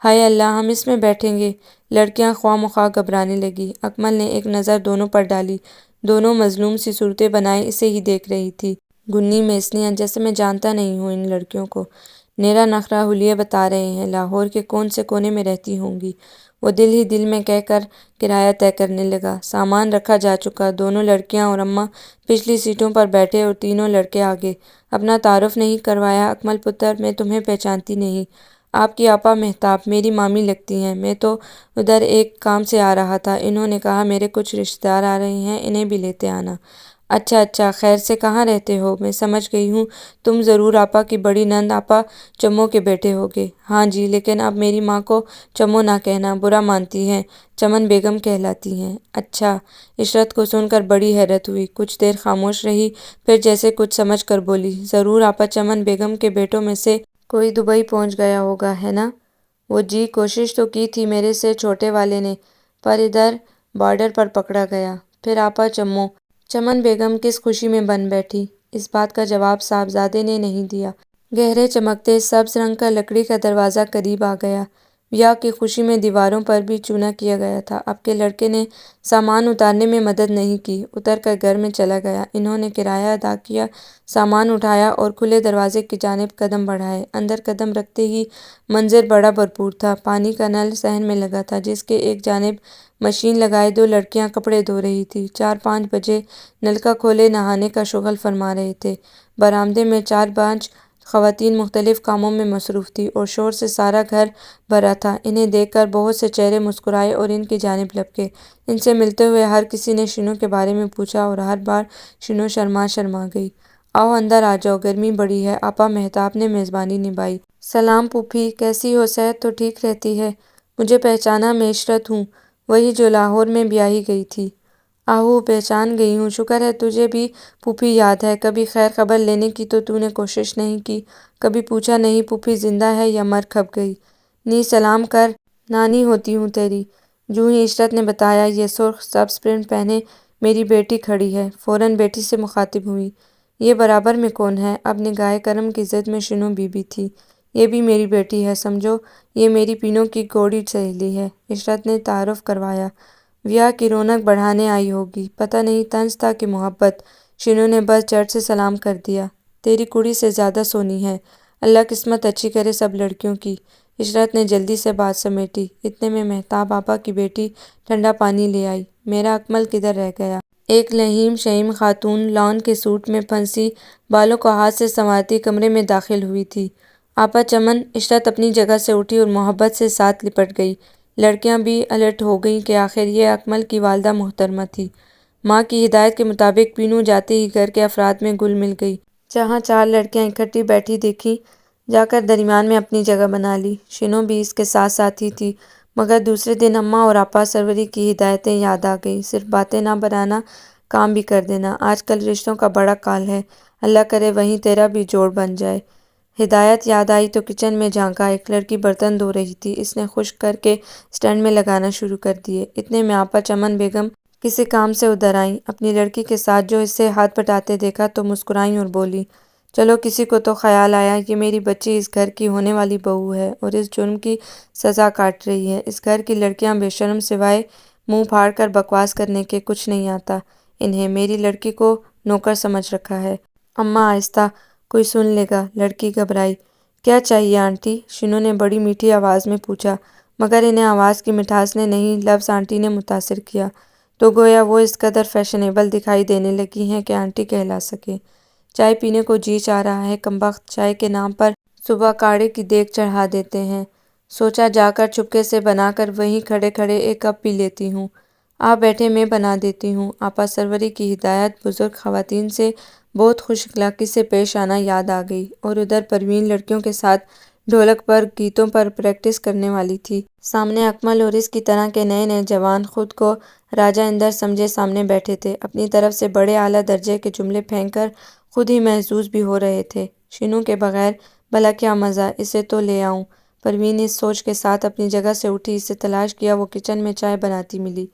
ہائے اللہ، ہم اس میں بیٹھیں گے؟ لڑکیاں خواہ مخواہ گھبرانے لگیں۔ اکمل نے ایک نظر دونوں پر ڈالی، دونوں مظلوم سی صورتیں بنائے اسے ہی دیکھ رہی تھی۔ گنی میسنیاں، جیسے میں جانتا نہیں ہوں ان لڑکیوں کو، نیرا نخرہ حلیے بتا رہے ہیں، لاہور کے کون سے کونے میں رہتی ہوں گی، وہ دل ہی دل میں کہہ کر کرایہ طے کرنے لگا۔ سامان رکھا جا چکا، دونوں لڑکیاں اور اماں پچھلی سیٹوں پر بیٹھے اور تینوں لڑکے آگے۔ اپنا تعارف نہیں کروایا۔ اکمل پتر، میں تمہیں پہچانتی نہیں، آپ کی آپا مہتاب، میری مامی لگتی ہیں، میں تو ادھر ایک کام سے آ رہا تھا، انہوں نے کہا میرے کچھ رشتہ دار آ رہے ہیں، انہیں بھی لیتے آنا۔ اچھا اچھا، خیر سے کہاں رہتے ہو؟ میں سمجھ گئی ہوں تم ضرور آپا کی بڑی نند آپا چمو کے بیٹے ہوگے۔ ہاں جی، لیکن اب میری ماں کو چمو نہ کہنا، برا مانتی ہیں، چمن بیگم کہلاتی ہیں۔ اچھا، عشرت کو سن کر بڑی حیرت ہوئی، کچھ دیر خاموش رہی، پھر جیسے کچھ سمجھ کر بولی، ضرور آپا چمن بیگم کے بیٹوں میں سے کوئی دبئی پہنچ گیا ہوگا، ہے نا؟ وہ جی، کوشش تو کی تھی میرے سے چھوٹے والے نے، پر ادھر بارڈر پر پکڑا گیا۔ پھر آپا چمو چمن بیگم کس خوشی میں بن بیٹھی۔ اس بات کا جواب صاحبزادے نے نہیں دیا۔ گہرے چمکتے سبز رنگ کا لکڑی کا دروازہ قریب آ گیا۔ بیاہ کی خوشی میں دیواروں پر بھی چونا کیا گیا تھا۔ اب کے لڑکے نے سامان اتارنے میں مدد نہیں کی، اتر کر گھر میں چلا گیا۔ انہوں نے کرایہ ادا کیا، سامان اٹھایا اور کھلے دروازے کی جانب قدم بڑھائے۔ اندر قدم رکھتے ہی منظر بڑا بھرپور تھا۔ پانی کا نل صحن میں لگا تھا، جس کے ایک جانب مشین لگائے دو لڑکیاں کپڑے دھو رہی تھیں۔ 4-5 بجے نلکا کھولے نہانے کا شغل فرما رہے تھے۔ برآمدے میں 4-5 خواتین مختلف کاموں میں مصروف تھیں اور شور سے سارا گھر بھرا تھا۔ انہیں دیکھ کر بہت سے چہرے مسکرائے اور ان کی جانب لپکے۔ ان سے ملتے ہوئے ہر کسی نے شنو کے بارے میں پوچھا اور ہر بار شنو شرما گئی۔ آؤ اندر آ جاؤ، گرمی بڑی ہے، آپا مہتاب نے میزبانی نبھائی۔ سلام پھوپھی، کیسی ہو؟ صحت تو ٹھیک رہتی ہے؟ مجھے پہچانا؟ میں عشرت ہوں، وہی جو لاہور میں بیاہی گئی تھی۔ آہو، پہچان گئی ہوں، شکر ہے تجھے بھی پھوپھی یاد ہے۔ کبھی خیر خبر لینے کی تو نے کوشش نہیں کی، کبھی پوچھا نہیں پھوپھی زندہ ہے یا مر کھپ گئی۔ نی سلام کر، نانی ہوتی ہوں تیری۔ جوں ہی عشرت نے بتایا، یہ سرخ سبز پرنٹ پہنے میری بیٹی کھڑی ہے، فوراً بیٹی سے مخاطب ہوئی۔ یہ برابر میں کون ہے؟ اب نگاہ کرم کی زد میں شنو بی بی تھی۔ یہ بھی میری بیٹی ہے، سمجھو، یہ میری پینوں کی گوڑی سہیلی ہے، عشرت نے تعارف کروایا۔ بیاہ کی رونق بڑھانے آئی ہوگی، پتہ نہیں طنز تھا کہ محبت۔ شنو نے بس جھٹ سے سلام کر دیا۔ تیری کڑی سے زیادہ سونی ہے، اللہ قسمت اچھی کرے سب لڑکیوں کی۔ عشرت نے جلدی سے بات سمیٹی۔ اتنے میں مہتاب آپا کی بیٹی ٹھنڈا پانی لے آئی۔ میرا اکمل کدھر رہ گیا؟ ایک لہیم شہیم خاتون لان کے سوٹ میں پھنسی بالوں کو ہاتھ سے سنوارتی کمرے میں داخل ہوئی تھی۔ آپا چمن، عشرت اپنی جگہ سے اٹھی اور محبت سے ساتھ لپٹ گئی۔ لڑکیاں بھی الرٹ ہو گئیں کہ آخر یہ اکمل کی والدہ محترمہ تھی۔ ماں کی ہدایت کے مطابق پینو جاتے ہی گھر کے افراد میں گل مل گئی۔ جہاں 4 لڑکیاں اکٹھی بیٹھی دیکھیں، جا کر درمیان میں اپنی جگہ بنا لی۔ شنو بھی اس کے ساتھ ساتھ ہی تھی، مگر دوسرے دن اماں اور آپا سروری کی ہدایتیں یاد آ گئیں، صرف باتیں نہ بنانا، کام بھی کر دینا۔ آج کل رشتوں کا بڑا کال ہے، اللہ کرے وہیں تیرا بھی جوڑ بن جائے۔ ہدایت یاد آئی تو کچن میں جھانکا، ایک لڑکی برتن دھو رہی تھی، اس نے خشک کر کے سٹینڈ میں لگانا شروع کر دیے۔ اتنے میں آپا چمن بیگم کسی کام سے ادھر آئیں۔ اپنی لڑکی کے ساتھ جو اس سے ہاتھ بٹاتے دیکھا تو مسکرائیں اور بولی، چلو کسی کو تو خیال آیا، یہ میری بچی اس گھر کی ہونے والی بہو ہے اور اس جرم کی سزا کاٹ رہی ہے۔ اس گھر کی لڑکیاں بے شرم سوائے منہ پھاڑ کر بکواس کرنے کے کچھ نہیں آتا انہیں، میری لڑکی کو نوکر سمجھ رکھا ہے۔ اماں آہستہ، کوئی سن لے گا۔ لڑکی گھبرائی۔ کیا چاہیے آنٹی؟ شنو نے بڑی میٹھی آواز میں پوچھا، مگر انہیں آواز کی مٹھاس نے نہیں، لفظ آنٹی نے متاثر کیا، تو گویا وہ اس قدر فیشنیبل دکھائی دینے لگی ہیں کہ آنٹی کہلا سکے۔ چائے پینے کو جی چاہ رہا ہے، کمبخت، چائے کے نام پر صبح کاڑھے کی دیگ چڑھا دیتے ہیں۔ سوچا جا کر چپکے سے بنا کر وہیں کھڑے کھڑے ایک کپ پی لیتی ہوں۔ آپ بیٹھے، میں بنا دیتی ہوں۔ آپا سروری کی ہدایت بزرگ خواتین سے بہت خوش اخلاقی سے پیش آنا یاد آ گئی، اور ادھر پروین لڑکیوں کے ساتھ ڈھولک پر گیتوں پر پریکٹس کرنے والی تھی۔ سامنے اکمل اور اس کی طرح کے نئے نئے جوان خود کو راجہ اندر سمجھے سامنے بیٹھے تھے، اپنی طرف سے بڑے اعلیٰ درجے کے جملے پھینک کر خود ہی محظوظ بھی ہو رہے تھے۔ شنو کے بغیر بھلا کیا مزہ، اسے تو لے آؤں۔ پروین اس سوچ کے ساتھ اپنی جگہ سے اٹھی، اسے تلاش کیا، وہ کچن میں چائے بناتی ملی۔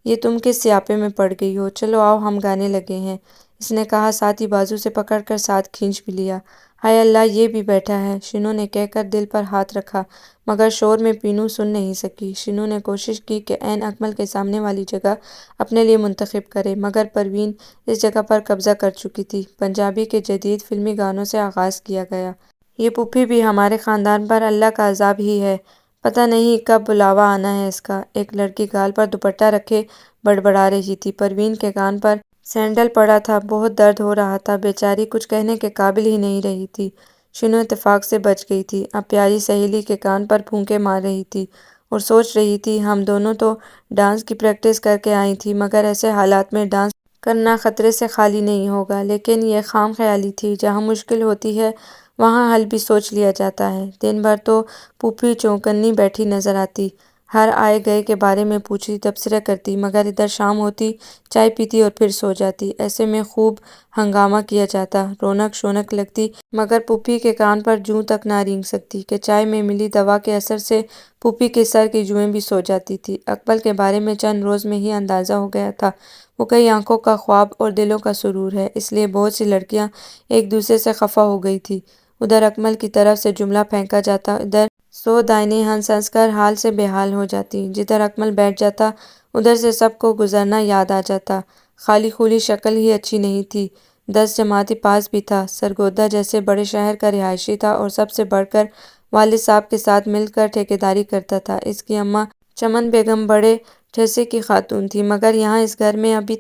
یہ تم کس سیاپے میں پڑ گئی ہو؟ چلو آؤ، ہم گانے لگے ہیں، اس نے کہا، ساتھ ہی بازو سے پکڑ کر ساتھ کھینچ بھی لیا۔ ہائے اللہ، یہ بھی بیٹھا ہے، شنو نے کہہ کر دل پر ہاتھ رکھا، مگر شور میں پینو سن نہیں سکی۔ شنو نے کوشش کی کہ عین اکمل کے سامنے والی جگہ اپنے لیے منتخب کرے، مگر پروین اس جگہ پر قبضہ کر چکی تھی۔ پنجابی کے جدید فلمی گانوں سے آغاز کیا گیا۔ یہ پھوپھی بھی ہمارے خاندان پر اللہ کا عذاب ہی ہے، پتہ نہیں کب بلاوا آنا ہے اس کا۔ ایک لڑکی گال پر دوپٹہ رکھے بڑبڑا رہی تھی۔ پروین کے کان پر سینڈل پڑا تھا، بہت درد ہو رہا تھا، بیچاری کچھ کہنے کے قابل ہی نہیں رہی تھی۔ شنو اتفاق سے بچ گئی تھی، اب پیاری سہیلی کے کان پر پھونکے مار رہی تھی اور سوچ رہی تھی، ہم دونوں تو ڈانس کی پریکٹس کر کے آئی تھیں، مگر ایسے حالات میں ڈانس کرنا خطرے سے خالی نہیں ہوگا، لیکن یہ خام خیالی تھی۔ جہاں مشکل ہوتی ہے وہاں حل بھی سوچ لیا جاتا ہے۔ دن بھر تو پھوپھی چوکنی بیٹھی نظر آتی، ہر آئے گئے کے بارے میں پوچھتی، تبصرہ کرتی، مگر ادھر شام ہوتی، چائے پیتی اور پھر سو جاتی۔ ایسے میں خوب ہنگامہ کیا جاتا، رونق شونق لگتی، مگر پھوپھی کے کان پر جوں تک نہ رینگ سکتی کہ چائے میں ملی دوا کے اثر سے پھوپھی کے سر کی جوئیں بھی سو جاتی تھیں۔ اکمل کے بارے میں چند روز میں ہی اندازہ ہو گیا تھا، وہ کئی آنکھوں کا خواب اور دلوں کا سرور ہے، اس لیے بہت سی لڑکیاں ایک دوسرے سے خفا ہو گئی تھیں۔ ادھر اکمل کی طرف سے جملہ پھینکا جاتا، ادھر سو دائنیں ہنس ہنس کر حال سے بے حال ہو جاتی۔ جدھر اکمل بیٹھ جاتا ادھر سے سب کو گزرنا یاد آ جاتا۔ خالی خولی شکل ہی اچھی نہیں تھی، 10 جماعتی پاس بھی تھا، سرگودھا جیسے بڑے شہر کا رہائشی تھا اور سب سے بڑھ کر والد صاحب کے ساتھ مل کر ٹھیکیداری کرتا تھا۔ اس کی اماں چمن بیگم بڑے ٹھسے کی خاتون تھی، مگر یہاں اس گھر میں ابھی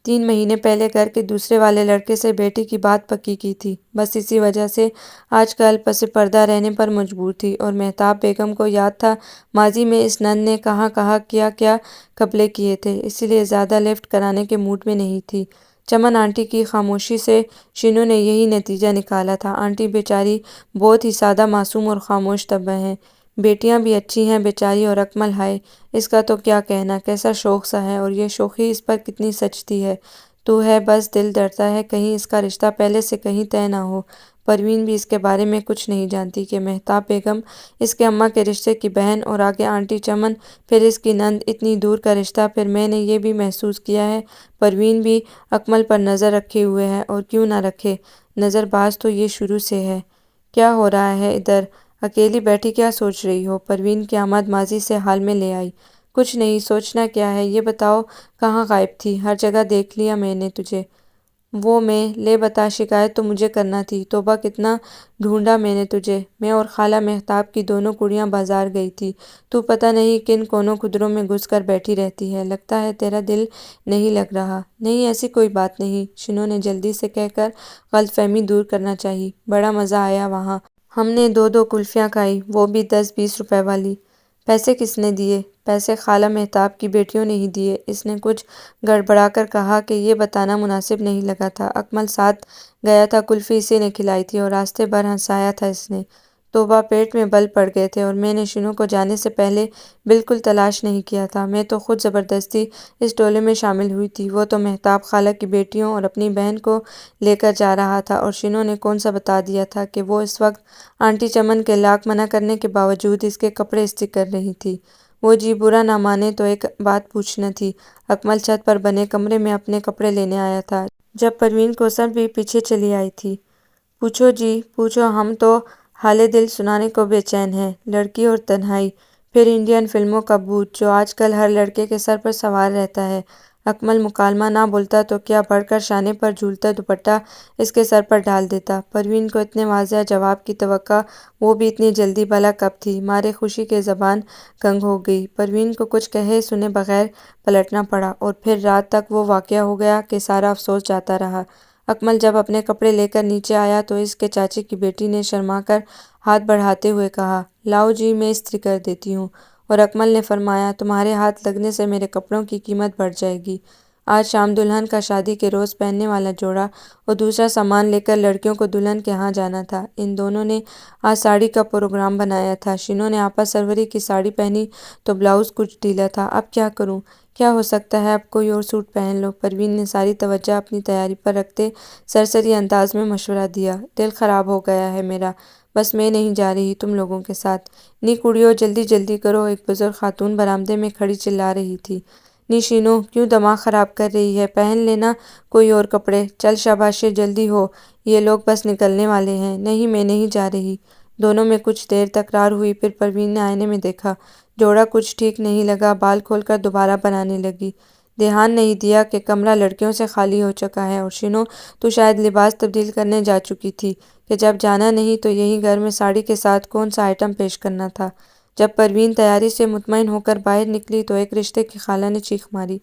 3 مہینے پہلے گھر کے دوسرے والے لڑکے سے بیٹی کی بات پکی کی تھی۔ بس اسی وجہ سے آج کل پس پردہ رہنے پر مجبور تھی، اور مہتاب بیگم کو یاد تھا ماضی میں اس نند نے کہاں کہاں کیا کیا گھپلے کیے تھے، اسی لیے زیادہ لفٹ کرانے کے موڈ میں نہیں تھی۔ چمن آنٹی کی خاموشی سے شینو نے یہی نتیجہ نکالا تھا۔ آنٹی بیچاری بہت ہی سادہ معصوم اور خاموش طبع ہیں، بیٹیاں بھی اچھی ہیں بیچاری، اور اکمل ہائے اس کا تو کیا کہنا، کیسا شوخ سا ہے، اور یہ شوخی اس پر کتنی سجتی ہے تو ہے بس دل ڈرتا ہے کہیں اس کا رشتہ پہلے سے کہیں طے نہ ہو۔ پروین بھی اس کے بارے میں کچھ نہیں جانتی کہ مہتاب بیگم اس کے اماں کے رشتے کی بہن، اور آگے آنٹی چمن، پھر اس کی نند، اتنی دور کا رشتہ۔ پھر میں نے یہ بھی محسوس کیا ہے پروین بھی اکمل پر نظر رکھے ہوئے ہے، اور کیوں نہ رکھے، نظر باز تو یہ شروع سے ہے۔ کیا ہو رہا ہے ادھر اکیلی بیٹھی، کیا سوچ رہی ہو؟ پروین کی آمد ماضی سے حال میں لے آئی۔ کچھ نہیں، سوچنا کیا ہے، یہ بتاؤ کہاں غائب تھی، ہر جگہ دیکھ لیا میں نے تجھے۔ وہ میں لے بتا، شکایت تو مجھے کرنا تھی، توبہ کتنا ڈھونڈا میں نے تجھے، میں اور خالہ مہتاب کی دونوں کڑیاں بازار گئی تھی، تو پتہ نہیں کن کونوں خدروں میں گھس کر بیٹھی رہتی ہے، لگتا ہے تیرا دل نہیں لگ رہا۔ نہیں ایسی کوئی بات نہیں، شینو نے جلدی سے کہہ کر غلط فہمی دور کرنا چاہی، بڑا مزہ آیا وہاں، ہم نے 2 کلفیاں کھائیں، وہ بھی 10-20 روپے والی۔ پیسے کس نے دیے؟ پیسے خالہ مہتاب کی بیٹیوں نے ہی دیے، اس نے کچھ گڑبڑا کر کہا کہ یہ بتانا مناسب نہیں لگا تھا، اکمل ساتھ گیا تھا، کلفی اسی نے کھلائی تھی اور راستے بھر ہنسایا تھا اس نے۔ توبہ پیٹ میں بل پڑ گئے تھے، اور میں نے شینو کو جانے سے پہلے بالکل تلاش نہیں کیا تھا، میں تو خود زبردستی اس ٹولے میں شامل ہوئی تھی، وہ تو مہتاب خالہ کی بیٹیوں اور اپنی بہن کو لے کر جا رہا تھا، اور شینو نے کون سا بتا دیا تھا کہ وہ اس وقت آنٹی چمن کے لاکھ منع کرنے کے باوجود اس کے کپڑے استری کر رہی تھی۔ وہ جی برا نہ مانے تو ایک بات پوچھنا تھی۔ اکمل چھت پر بنے کمرے میں اپنے کپڑے لینے آیا تھا، جب پروین کوثر بھی پیچھے چلی آئی تھی۔ پوچھو جی پوچھو، ہم تو حالِ دل سنانے کو بے چین ہیں۔ لڑکی اور تنہائی، پھر انڈین فلموں کا بھوت جو آج کل ہر لڑکے کے سر پر سوار رہتا ہے۔ اکمل مکالمہ نہ بولتا تو کیا بڑھ کر شانے پر جھولتا دوپٹہ اس کے سر پر ڈال دیتا۔ پروین کو اتنے واضح جواب کی توقع وہ بھی اتنی جلدی بھلا کب تھی، مارے خوشی کے زبان گنگ ہو گئی۔ پروین کو کچھ کہے سنے بغیر پلٹنا پڑا، اور پھر رات تک وہ واقعہ ہو گیا کہ سارا افسوس جاتا رہا۔ اکمل جب اپنے کپڑے لے کر نیچے آیا تو اس کے چاچی کی بیٹی نے شرما کر ہاتھ بڑھاتے ہوئے کہا، لاؤ جی میں استری کر دیتی ہوں، اور اکمل نے فرمایا، تمہارے ہاتھ لگنے سے میرے کپڑوں کی قیمت بڑھ جائے گی۔ آج شام دلہن کا شادی کے روز پہننے والا جوڑا اور دوسرا سامان لے کر لڑکیوں کو دلہن کے ہاں جانا تھا۔ ان دونوں نے آج ساڑی کا پروگرام بنایا تھا۔ شینو نے آپا سروری کی ساڑی پہنی تو بلاؤز کچھ ڈھیلا تھا، اب کیا کروں؟ کیا ہو سکتا ہے، اب کوئی اور سوٹ پہن لو۔ پروین نے ساری توجہ اپنی تیاری پر رکھتے سرسری انداز میں مشورہ دیا۔ دل خراب ہو گیا ہے میرا، بس میں نہیں جا رہی تم لوگوں کے ساتھ۔ نی کڑیو جلدی جلدی کرو، ایک بزرگ خاتون برآمدے میں کھڑی چلا رہی تھی۔ نی شینو کیوں دماغ خراب کر رہی ہے، پہن لینا کوئی اور کپڑے، چل شاباشے جلدی ہو، یہ لوگ بس نکلنے والے ہیں۔ نہیں میں نہیں جا رہی۔ دونوں میں کچھ دیر تکرار ہوئی، پھر پروین نے آئینے میں دیکھا، جوڑا کچھ ٹھیک نہیں لگا، بال کھول کر دوبارہ بنانے لگی۔ دھیان نہیں دیا کہ کمرہ لڑکیوں سے خالی ہو چکا ہے، اور شینو تو شاید لباس تبدیل کرنے جا چکی تھی کہ جب جانا نہیں تو یہیں گھر میں ساڑی کے ساتھ کون سا آئٹم پیش کرنا تھا۔ جب پروین تیاری سے مطمئن ہو کر باہر نکلی تو ایک رشتے کی خالہ نے چیخ ماری،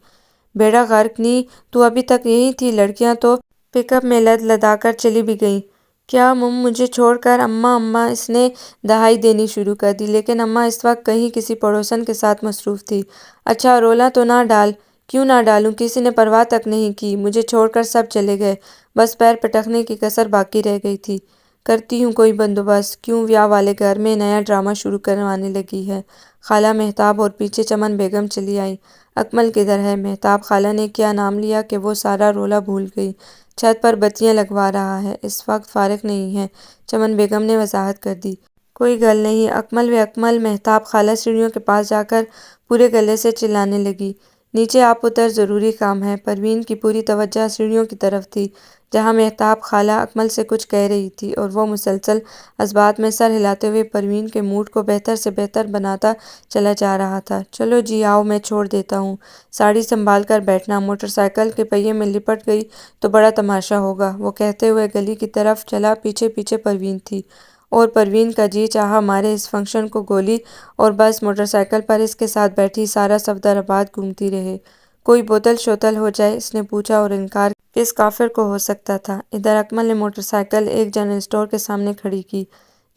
بیڑا غرق نی، تو ابھی تک یہیں تھی؟ لڑکیاں تو پک اپ میں لد لدا کر چلی بھی گئیں۔ کیا مجھے چھوڑ کر؟ اماں اماں، اس نے دہائی دینی شروع کر دی، لیکن اماں اس وقت کہیں کسی پڑوسن کے ساتھ مصروف تھی۔ اچھا رولا تو نہ ڈال، کیوں نہ ڈالوں، کسی نے پرواہ تک نہیں کی، مجھے چھوڑ کر سب چلے گئے، بس پیر پٹکنے کی کسر باقی رہ گئی تھی۔ کرتی ہوں کوئی بندوبست، کیوں بیاہ والے گھر میں نیا ڈرامہ شروع کروانے لگی ہے۔ خالہ مہتاب اور پیچھے چمن بیگم چلی آئیں۔ اکمل کدھر ہے؟ مہتاب خالہ نے کیا نام لیا کہ وہ سارا رولا بھول گئی۔ چھت پر بتیاں لگوا رہا ہے، اس وقت فارغ نہیں ہے، چمن بیگم نے وضاحت کر دی۔ کوئی گل نہیں، اکمل و اکمل۔ مہتاب خالہ سیڑھیوں کے پاس جا کر پورے گلے سے چلانے لگی۔ نیچے آپ اتر، ضروری کام ہے۔ پروین کی پوری توجہ سیڑھیوں کی طرف تھی، جہاں مہتاب خالہ اکمل سے کچھ کہہ رہی تھی اور وہ مسلسل اس بات میں سر ہلاتے ہوئے پروین کے موڈ کو بہتر سے بہتر بناتا چلا جا رہا تھا۔ چلو جی آؤ، میں چھوڑ دیتا ہوں، ساڑی سنبھال کر بیٹھنا، موٹر سائیکل کے پہیے میں لپٹ گئی تو بڑا تماشا ہوگا۔ وہ کہتے ہوئے گلی کی طرف چلا، پیچھے پیچھے پروین تھی، اور پروین کا جی چاہا مارے اس فنکشن کو گولی اور بس موٹر سائیکل پر اس کے ساتھ بیٹھی سارا صفدر آباد گھومتی رہے۔ کوئی بوتل شوتل ہو جائے، اس نے پوچھا، اور انکار کس کافر کو ہو سکتا تھا۔ ادھر اکمل نے موٹر سائیکل ایک جنرل اسٹور کے سامنے کھڑی کی،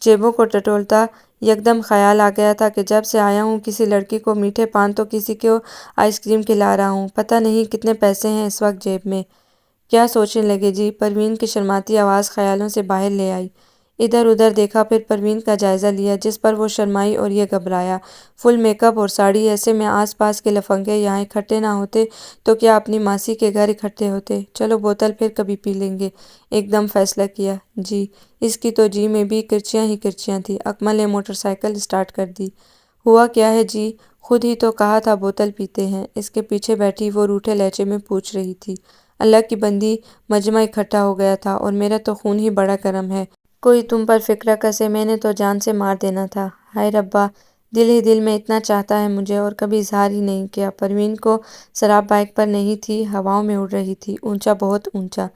جیبوں کو ٹٹولتا۔ یکدم خیال آ گیا تھا کہ جب سے آیا ہوں کسی لڑکی کو میٹھے پان تو کسی کو آئس کریم کھلا رہا ہوں، پتہ نہیں کتنے پیسے ہیں اس وقت جیب میں۔ کیا سوچنے لگے جی؟ پروین کی شرماتی آواز خیالوں سے باہر لے آئی۔ ادھر ادھر دیکھا، پھر پروین کا جائزہ لیا، جس پر وہ شرمائی اور یہ گھبرایا۔ فل میک اپ اور ساڑی، ایسے میں آس پاس کے لفنگے یہاں اکٹھے نہ ہوتے تو کیا اپنی ماسی کے گھر اکٹھے ہوتے؟ چلو بوتل پھر کبھی پی لیں گے، ایک دم فیصلہ کیا۔ جی، اس کی تو جی میں بھی کرچیاں ہی کرچیاں تھیں۔ اکمل نے موٹر سائیکل اسٹارٹ کر دی۔ ہوا کیا ہے جی؟ خود ہی تو کہا تھا بوتل پیتے ہیں، اس کے پیچھے بیٹھی وہ روٹھے لہجے میں پوچھ رہی تھی۔ اللہ کی بندی، مجمع اکٹھا ہو گیا تھا اور میرا تو خون ہی بڑا گرم ہے، کوئی تم پر فکرہ کسے، میں نے تو جان سے مار دینا تھا۔ ہائے ربا، دل ہی دل میں اتنا چاہتا ہے مجھے اور کبھی اظہار ہی نہیں کیا۔ پروین کو سراب بائیک پر نہیں تھی، ہواؤں میں اڑ رہی تھی، اونچا، بہت اونچا۔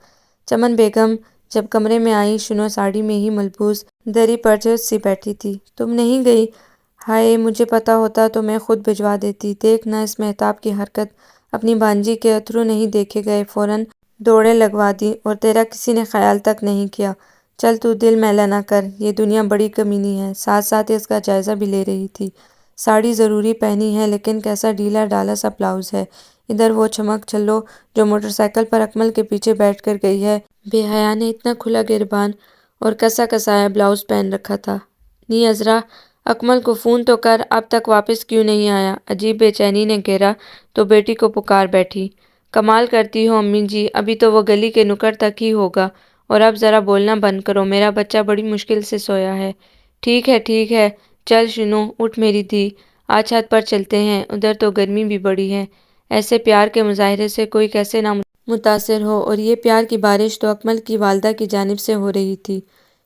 چمن بیگم جب کمرے میں آئیں، شنو ساڑی میں ہی ملبوس دری پرجوش سی بیٹھی تھی۔ تم نہیں گئی؟ ہائے، مجھے پتا ہوتا تو میں خود بھجوا دیتی۔ دیکھ نہ اس مہتاب کی حرکت، اپنی بانجی کے اتھرو نہیں دیکھے گئے، فوراً دوڑیں لگوا دیں، اور تیرا کسی نے خیال تک نہیں کیا۔ چل تو دل میلا نہ کر، یہ دنیا بڑی کمینی ہے۔ ساتھ ساتھ اس کا جائزہ بھی لے رہی تھی۔ ساڑی ضروری پہنی ہے، لیکن کیسا ڈھیلا ڈھالا سا بلاؤز ہے۔ ادھر وہ چمک چھلو جو موٹر سائیکل پر اکمل کے پیچھے بیٹھ کر گئی ہے، بے حیا نے اتنا کھلا گریبان اور کسا کسایا بلاؤز پہن رکھا تھا۔ نی عذرا، اکمل کو فون تو کر، اب تک واپس کیوں نہیں آیا؟ عجیب بے چینی نے گھیرا تو بیٹی کو پکار بیٹھی۔ کمال کرتی ہو امی جی، ابھی تو وہ گلی کے نکڑ تک ہی ہوگا، اور اب ذرا بولنا بند کرو، میرا بچہ بڑی مشکل سے سویا ہے۔ ٹھیک ہے ٹھیک ہے، چل شنو، اٹھ میری دھی، آج چھت پر چلتے ہیں، ادھر تو گرمی بھی بڑی ہے۔ ایسے پیار کے مظاہرے سے کوئی کیسے نہ متاثر ہو، اور یہ پیار کی بارش تو اکمل کی والدہ کی جانب سے ہو رہی تھی۔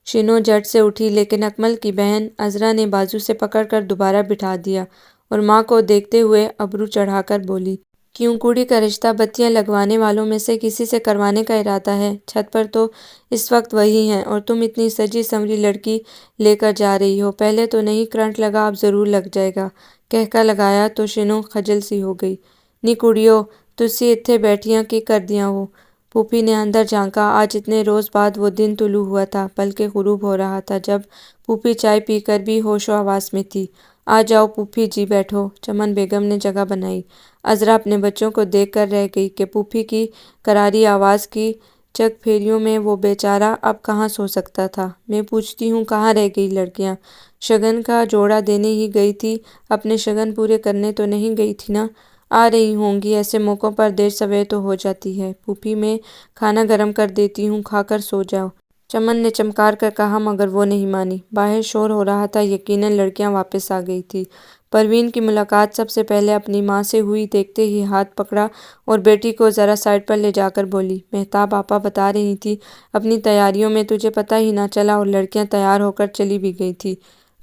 شنو جھٹ سے اٹھی، لیکن اکمل کی بہن عذرا نے بازو سے پکڑ کر دوبارہ بٹھا دیا، اور ماں کو دیکھتے ہوئے ابرو چڑھا کر بولی، کیوں، کوڑی کا رشتہ بتیاں لگوانے والوں میں سے کسی سے کروانے کا ارادہ ہے؟ چھت پر تو اس وقت وہی ہیں، اور تم اتنی سجی سنوری لڑکی لے کر جا رہی ہو، پہلے تو نہیں کرنٹ لگا، اب ضرور لگ جائے گا۔ کہکا لگایا تو شنو خجل سی ہو گئی۔ نی کڑیو، تسی اتھے بیٹھیاں کی کردیاں ہو؟ پھوپھی نے اندر جھانکا۔ آج اتنے روز بعد وہ دن طلوع ہوا تھا، بلکہ غروب ہو رہا تھا، جب پھوپھی چائے پی کر بھی ہوش و حواس میں تھی۔ آ جاؤ پھوپھی جی، بیٹھو۔ چمن بیگم نے جگہ بنائی۔ عذرا اپنے بچوں کو دیکھ کر رہ گئی کہ پھوپھی کی کراری آواز کی چک پھیریوں میں وہ بیچارہ اب کہاں سو سکتا تھا۔ میں پوچھتی ہوں کہاں رہ گئی لڑکیاں؟ شگن کا جوڑا دینے ہی گئی تھی، اپنے شگن پورے کرنے تو نہیں گئی تھی نا؟ آ رہی ہوں گی، ایسے موقعوں پر دیر سویر تو ہو جاتی ہے۔ پھوپھی میں کھانا گرم کر دیتی ہوں، کھا کر سو جاؤ، چمن نے چمکار کر کہا، مگر وہ نہیں مانی۔ باہر شور ہو رہا تھا، یقیناً لڑکیاں واپس آ گئی تھیں۔ پروین کی ملاقات سب سے پہلے اپنی ماں سے ہوئی، دیکھتے ہی ہاتھ پکڑا اور بیٹی کو ذرا سائڈ پر لے جا کر بولی، مہتاب آپا بتا رہی تھی اپنی تیاریوں میں تجھے پتہ ہی نہ چلا، اور لڑکیاں تیار ہو کر چلی بھی گئی تھیں،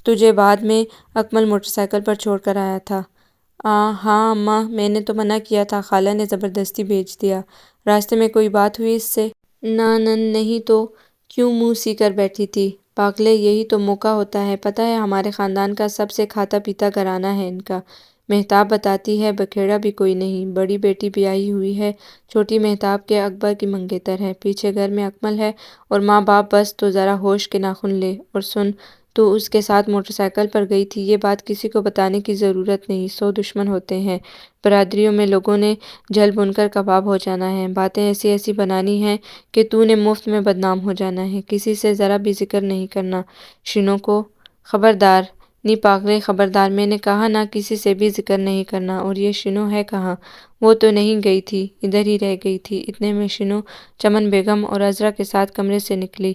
تجھے بعد میں اکمل موٹر سائیکل پر چھوڑ کر آیا تھا۔ ہاں اماں، میں نے تو منع کیا تھا، خالہ نے زبردستی بھیج دیا۔ راستے میں کوئی بات ہوئی اس سے؟ نہیں تو کیوں منہ سی کر بیٹھی تھی؟ پاگلے، یہی تو موقع ہوتا ہے، پتہ ہے ہمارے خاندان کا سب سے کھاتا پیتا گھرانہ ہے ان کا۔ مہتاب بتاتی ہے، بکھیڑا بھی کوئی نہیں، بڑی بیٹی بیاہی ہوئی ہے، چھوٹی مہتاب کے اکبر کی منگیتر ہے، پیچھے گھر میں اکمل ہے، اور ماں باپ بس تو ذرا ہوش کے ناخن لے، اور سن، تو اس کے ساتھ موٹر سائیکل پر گئی تھی، یہ بات کسی کو بتانے کی ضرورت نہیں۔ 100 دشمن ہوتے ہیں برادریوں میں، لوگوں نے جل بن کر کباب ہو جانا ہے، باتیں ایسی ایسی بنانی ہیں کہ تو نے مفت میں بدنام ہو جانا ہے، کسی سے ذرا بھی ذکر نہیں کرنا شینو کو۔ خبردار نی پاگلے خبردار، میں نے کہا نا کسی سے بھی ذکر نہیں کرنا۔ اور یہ شینو ہے کہاں؟ وہ تو نہیں گئی تھی، ادھر ہی رہ گئی تھی۔ اتنے میں شینو چمن بیگم اور عذرا کے ساتھ کمرے سے نکلی۔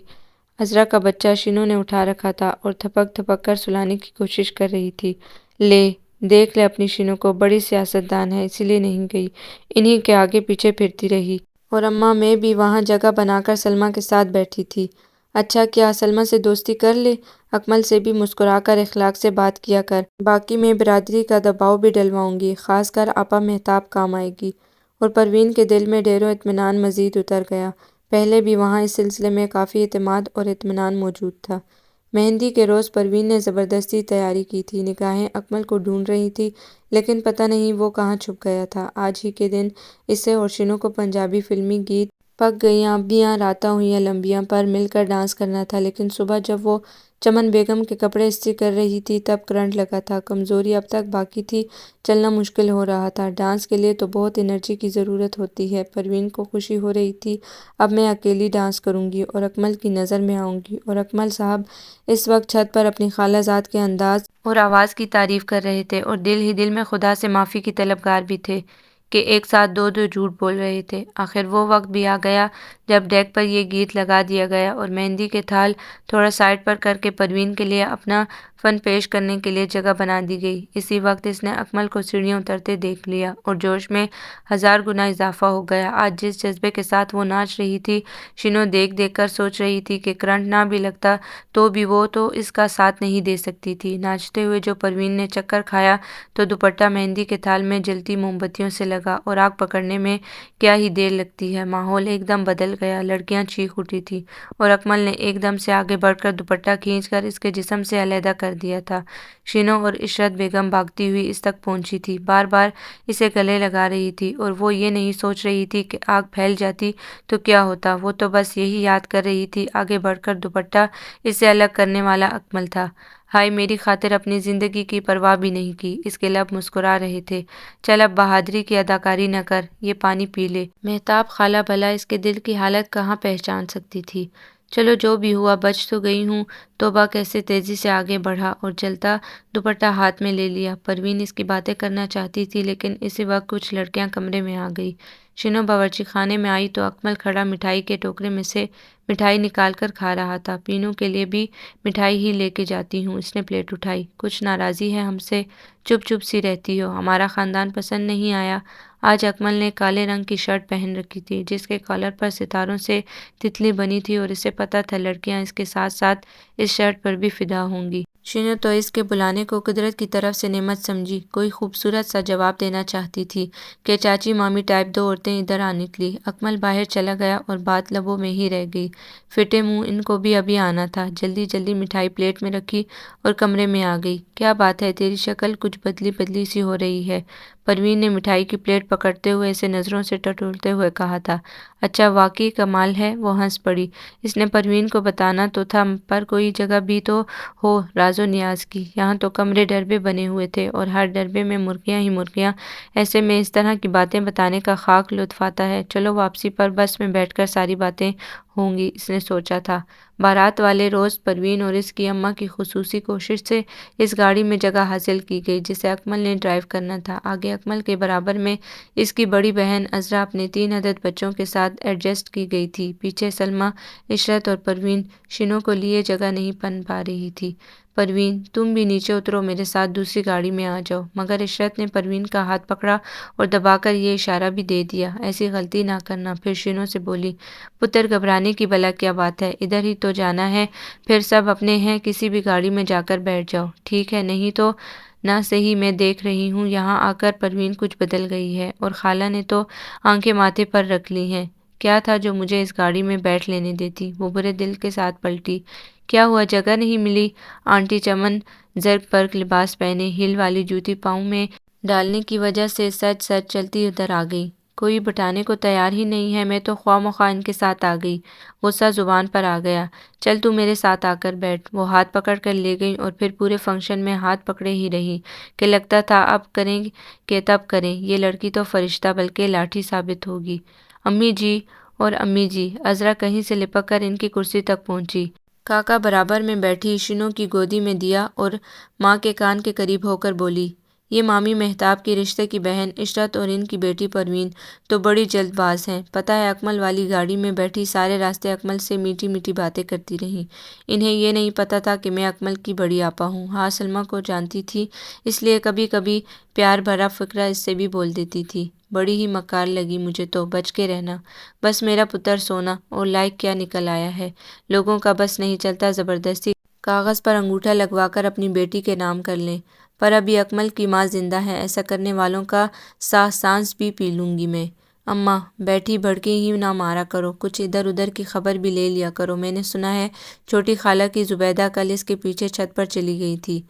عذرا کا بچہ شینو نے اٹھا رکھا تھا اور تھپک تھپک کر سلانے کی کوشش کر رہی تھی۔ لے دیکھ لے اپنی شینو کو، بڑی سیاستدان ہے اسی لیے نہیں گئی، انہی کے آگے پیچھے پھرتی رہی۔ اور اماں میں بھی وہاں جگہ بنا کر سلمیٰ کے ساتھ بیٹھی تھی۔ اچھا کیا سلمیٰ سے دوستی کر لے، اکمل سے بھی مسکرا کر اخلاق سے بات کیا کر، باقی میں برادری کا دباؤ بھی ڈلواؤں گی، خاص کر آپا مہتاب کام آئے گی۔ اور پروین کے دل میں ڈیر و اطمینان مزید اتر گیا، پہلے بھی وہاں اس سلسلے میں کافی اعتماد اور اطمینان موجود تھا۔ مہندی کے روز پروین نے زبردستی تیاری کی تھی، نگاہیں اکمل کو ڈھونڈ رہی تھی لیکن پتہ نہیں وہ کہاں چھپ گیا تھا۔ آج ہی کے دن اسے اور شینو کو پنجابی فلمی گیت پک گئیاں انبیاں راتاں ہوئیاں لمبیاں پر مل کر ڈانس کرنا تھا، لیکن صبح جب وہ چمن بیگم کے کپڑے استری کر رہی تھی تب کرنٹ لگا تھا، کمزوری اب تک باقی تھی، چلنا مشکل ہو رہا تھا۔ ڈانس کے لیے تو بہت انرجی کی ضرورت ہوتی ہے۔ پروین کو خوشی ہو رہی تھی، اب میں اکیلی ڈانس کروں گی اور اکمل کی نظر میں آؤں گی۔ اور اکمل صاحب اس وقت چھت پر اپنی خالہ زاد کے انداز اور آواز کی تعریف کر رہے تھے اور دل ہی دل میں خدا سے معافی کی طلبگار بھی تھے کہ ایک ساتھ دو دو جھوٹ بول رہے تھے۔ آخر وہ وقت بھی آ گیا جب ڈیک پر یہ گیت لگا دیا گیا اور مہندی کے تھال تھوڑا سائڈ پر کر کے پروین کے لیے اپنا فن پیش کرنے کے لیے جگہ بنا دی گئی۔ اسی وقت اس نے اکمل کو سیڑھیاں اترتے دیکھ لیا اور جوش میں 1000 گنا اضافہ ہو گیا۔ آج جس جذبے کے ساتھ وہ ناچ رہی تھی، شینو دیکھ دیکھ کر سوچ رہی تھی کہ کرنٹ نہ بھی لگتا تو بھی وہ تو اس کا ساتھ نہیں دے سکتی تھی۔ ناچتے ہوئے جو پروین نے چکر کھایا تو دوپٹہ مہندی کے تھال میں جلتی موم بتیوں سے لگا اور آگ پکڑنے میں کیا ہی دیر لگتی ہے۔ ماحول ایک دم بدل گیا، لڑکیاں چیخ اٹھی تھیں اور اکمل نے ایک دم سے آگے بڑھ کر دوپٹہ کھینچ کر اس کے جسم سے علیحدہ کر دیا تھا۔ شینو اور عشرت بیگم بھاگتی ہوئی اس تک پہنچی تھی، بار بار اسے گلے لگا رہی تھی اور وہ یہ نہیں سوچ رہی تھی کہ آگ پھیل جاتی تو کیا ہوتا، وہ تو بس یہی یاد کر رہی تھی آگے بڑھ کر دوپٹہ اس سے الگ کرنے والا اکمل تھا۔ ہائے میری خاطر اپنی زندگی کی پرواہ بھی نہیں کی، اس کے لب مسکرا رہے تھے۔ چل اب بہادری کی اداکاری نہ کر، یہ پانی پی لے۔ مہتاب خالہ بھلا اس کے دل کی حالت کہاں پہچان سکتی تھی۔ چلو جو بھی ہوا بچ تو گئی ہوں۔ توبہ کیسے تیزی سے آگے بڑھا اور جلتا دوپٹہ ہاتھ میں لے لیا۔ پروین اس کی باتیں کرنا چاہتی تھی لیکن اسی وقت کچھ لڑکیاں کمرے میں آ گئی۔ شینو باورچی خانے میں آئی تو اکمل کھڑا مٹھائی کے ٹوکرے میں سے مٹھائی نکال کر کھا رہا تھا۔ پینو کے لیے بھی مٹھائی ہی لے کے جاتی ہوں، اس نے پلیٹ اٹھائی۔ کچھ ناراضی ہے ہم سے؟ چپ چپ سی رہتی ہو، ہمارا خاندان پسند نہیں آیا؟ آج اکمل نے کالے رنگ کی شرٹ پہن رکھی تھی جس کے کالر پر ستاروں سے تتلی بنی تھی اور اسے پتہ تھا لڑکیاں اس کے ساتھ ساتھ اس شرٹ پر بھی فدا ہوں گی۔ شینو تو اس کے بلانے کو قدرت کی طرف سے نعمت سمجھی، کوئی خوبصورت سا جواب دینا چاہتی تھی کہ چاچی مامی ٹائپ 2 عورتیں ادھر آ نکلی۔ اکمل باہر چلا گیا اور بات لبوں میں ہی رہ گئی۔ فٹے منہ، ان کو بھی ابھی آنا تھا۔ جلدی جلدی مٹھائی پلیٹ میں رکھی اور کمرے میں آ گئی۔ کیا بات ہے، تیری شکل کچھ بدلی بدلی سی ہو رہی ہے؟ پروین نے مٹھائی کی پلیٹ پکڑتے ہوئے اسے نظروں سے ٹٹولتے ہوئے کہا تھا۔ اچھا واقعی کمال ہے، وہ ہنس پڑی۔ اس نے پروین کو بتانا تو تھا پر کوئی جگہ بھی تو ہو راز و نیاز کی، یہاں تو کمرے ڈربے بنے ہوئے تھے اور ہر ڈربے میں مرغیاں ہی مرغیاں، ایسے میں اس طرح کی باتیں بتانے کا خاک لطف آتا ہے۔ چلو واپسی پر بس میں بیٹھ کر ساری باتیں ہوں گی، اس نے سوچا تھا۔ بارات والے روز پروین اور اس کی اماں کی خصوصی کوشش سے اس گاڑی میں جگہ حاصل کی گئی جسے اکمل نے ڈرائیو کرنا تھا۔ آگے اکمل کے برابر میں اس کی بڑی بہن عذرا اپنے 3 عدد بچوں کے ساتھ ایڈجسٹ کی گئی تھی، پیچھے سلمیٰ، عشرت اور پروین۔ شینو کو لیے جگہ نہیں بن پا رہی تھی۔ پروین تم بھی نیچے اترو، میرے ساتھ دوسری گاڑی میں آ جاؤ، مگر عشرت نے پروین کا ہاتھ پکڑا اور دبا کر یہ اشارہ بھی دے دیا، ایسی غلطی نہ کرنا۔ پھر شینو سے بولی، پتر گھبرانے کی بلا کیا بات ہے، ادھر ہی تو جانا ہے، پھر سب اپنے ہیں، کسی بھی گاڑی میں جا کر بیٹھ جاؤ ٹھیک ہے، نہیں تو نہ صحیح میں دیکھ رہی ہوں یہاں آ کر پروین کچھ بدل گئی ہے اور خالہ نے تو آنکھیں ماتھے پر رکھ لی ہیں۔ کیا تھا جو مجھے اس گاڑی میں بیٹھ لینے دیتی؟ وہ برے دل کے ساتھ پلٹی۔ کیا ہوا، جگہ نہیں ملی؟ آنٹی چمن زرق برق لباس پہنے، ہیل والی جوتی پاؤں میں ڈالنے کی وجہ سے سچ سچ چلتی ادھر آ گئی۔ کوئی بٹانے کو تیار ہی نہیں ہے، میں تو خواہ مخواہ ان کے ساتھ آ گئی۔ غصہ زبان پر آ گیا۔ چل تو میرے ساتھ آ کر بیٹھ۔ وہ ہاتھ پکڑ کر لے گئی اور پھر پورے فنکشن میں ہاتھ پکڑے ہی رہی کہ لگتا تھا اب کریں کہ تب کریں، یہ لڑکی تو فرشتہ بلکہ لاٹھی ثابت ہوگی۔ امی جی اور امی جی، عذرا کہیں سے لپک کر ان کی کرسی تک پہنچی۔ کاکا برابر میں بیٹھی شنو کی گودی میں دیا اور ماں کے کان کے قریب ہو کر بولی، یہ مامی مہتاب کی رشتے کی بہن عشرت اور ان کی بیٹی پروین تو بڑی جلد باز ہیں۔ پتہ ہے اکمل والی گاڑی میں بیٹھی سارے راستے اکمل سے میٹھی میٹھی باتیں کرتی رہیں۔ انہیں یہ نہیں پتہ تھا کہ میں اکمل کی بڑی آپا ہوں۔ ہاں سلمیٰ کو جانتی تھی، اس لیے کبھی کبھی پیار بھرا فقرہ اس سے بھی بول دیتی تھی۔ بڑی ہی مکار لگی مجھے تو، بچ کے رہنا۔ بس میرا پتر سونا، اور لائق کیا نکل آیا ہے۔ لوگوں کا بس نہیں چلتا زبردستی کاغذ پر انگوٹھا لگوا کر اپنی بیٹی کے نام کر لیں۔ پر ابھی اکمل کی ماں زندہ ہے، ایسا کرنے والوں کا سانس سانس بھی پی لوں گی میں۔ اماں بیٹھی بھڑکے ہی نہ مارا کرو، کچھ ادھر ادھر کی خبر بھی لے لیا کرو۔ میں نے سنا ہے چھوٹی خالہ کی زبیدہ کل اس کے پیچھے چھت پر چلی گئی تھی۔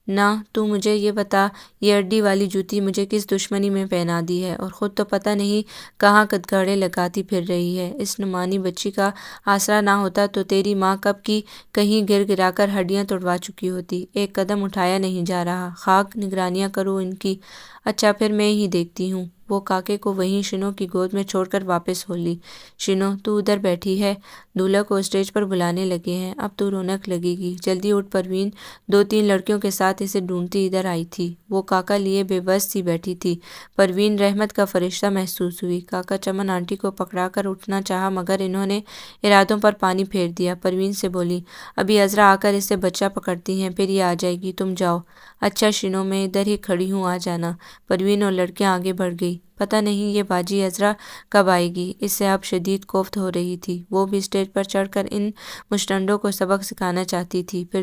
نہ تو مجھے یہ بتا، یہ اڈی والی جوتی مجھے کس دشمنی میں پہنا دی ہے، اور خود تو پتہ نہیں کہاں کدگاڑے لگاتی پھر رہی ہے۔ اس نمانی بچی کا آسرا نہ ہوتا تو تیری ماں کب کی کہیں گر گرا کر ہڈیاں توڑوا چکی ہوتی۔ ایک قدم اٹھایا نہیں جا رہا، خاک نگرانیاں کروں ان کی۔ اچھا پھر میں ہی دیکھتی ہوں۔ وہ کاکے کو وہیں شنو کی گود میں چھوڑ کر واپس ہو لی۔ شنو تو ادھر بیٹھی ہے، دولہا کو اسٹیج پر بلانے لگے ہیں، اب تو رونق لگے گی، جلدی اٹھ۔ پروین دو تین لڑکیوں کے ساتھ اسے ڈھونڈتی ادھر آئی تھی۔ وہ کاکا لیے بے بس سی بیٹھی تھی۔ پروین رحمت کا فرشتہ محسوس ہوئی۔ کاکا چمن آنٹی کو پکڑا کر اٹھنا چاہا مگر انہوں نے ارادوں پر پانی پھیر دیا۔ پروین سے بولی، ابھی عذرا آ کر اس سے بچہ پکڑتی ہیں، پھر یہ آ جائے گی، تم جاؤ۔ اچھا شنو میں ادھر ہی کھڑی ہوں، آ جانا۔ پروین اور لڑکیاں آگے بڑھ گئی۔ پتہ نہیں یہ باجی عذرا کب آئے گی، اس سے اب شدید کوفت ہو رہی تھی۔ وہ بھی اسٹیج پر چڑھ کر ان مشٹنڈوں کو سبق سکھانا چاہتی تھی۔ پھر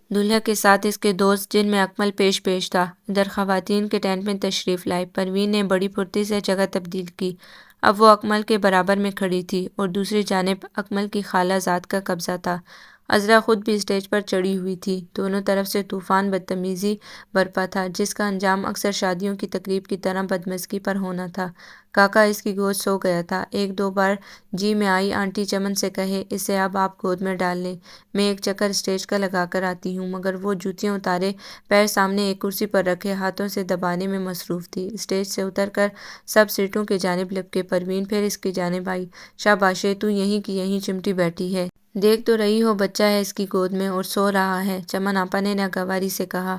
دولہا کے ساتھ اس کے دوست جن میں اکمل پیش تھا، ادھر خواتین کے ٹینٹ میں تشریف لائے۔ پروین نے بڑی پھرتی سے جگہ تبدیل کی۔ اب وہ اکمل کے برابر میں کھڑی تھی اور دوسری جانب اکمل کی خالہ زاد کا قبضہ تھا۔ عذرا خود بھی اسٹیج پر چڑھی ہوئی تھی۔ دونوں طرف سے طوفان بدتمیزی برپا تھا، جس کا انجام اکثر شادیوں کی تقریب کی طرح بدمزگی پر ہونا تھا۔ کاکا اس کی گود سو گیا تھا۔ ایک دو بار جی میں آئی آنٹی چمن سے کہے اسے اب آپ گود میں ڈال لیں، میں ایک چکر اسٹیج کا لگا کر آتی ہوں، مگر وہ جوتیاں اتارے پیر سامنے ایک کرسی پر رکھے ہاتھوں سے دبانے میں مصروف تھی۔ اسٹیج سے اتر کر سب سیٹوں کی جانب لپکے۔ پروین پھر اس کی جانب آئی۔ شاباشے، تو یہیں کی یہیں چمٹی بیٹھی ہے، دیکھ تو رہی ہو بچہ ہے اس کی گود میں اور سو رہا ہے۔ چمن آپا نے ناگواری سے کہا،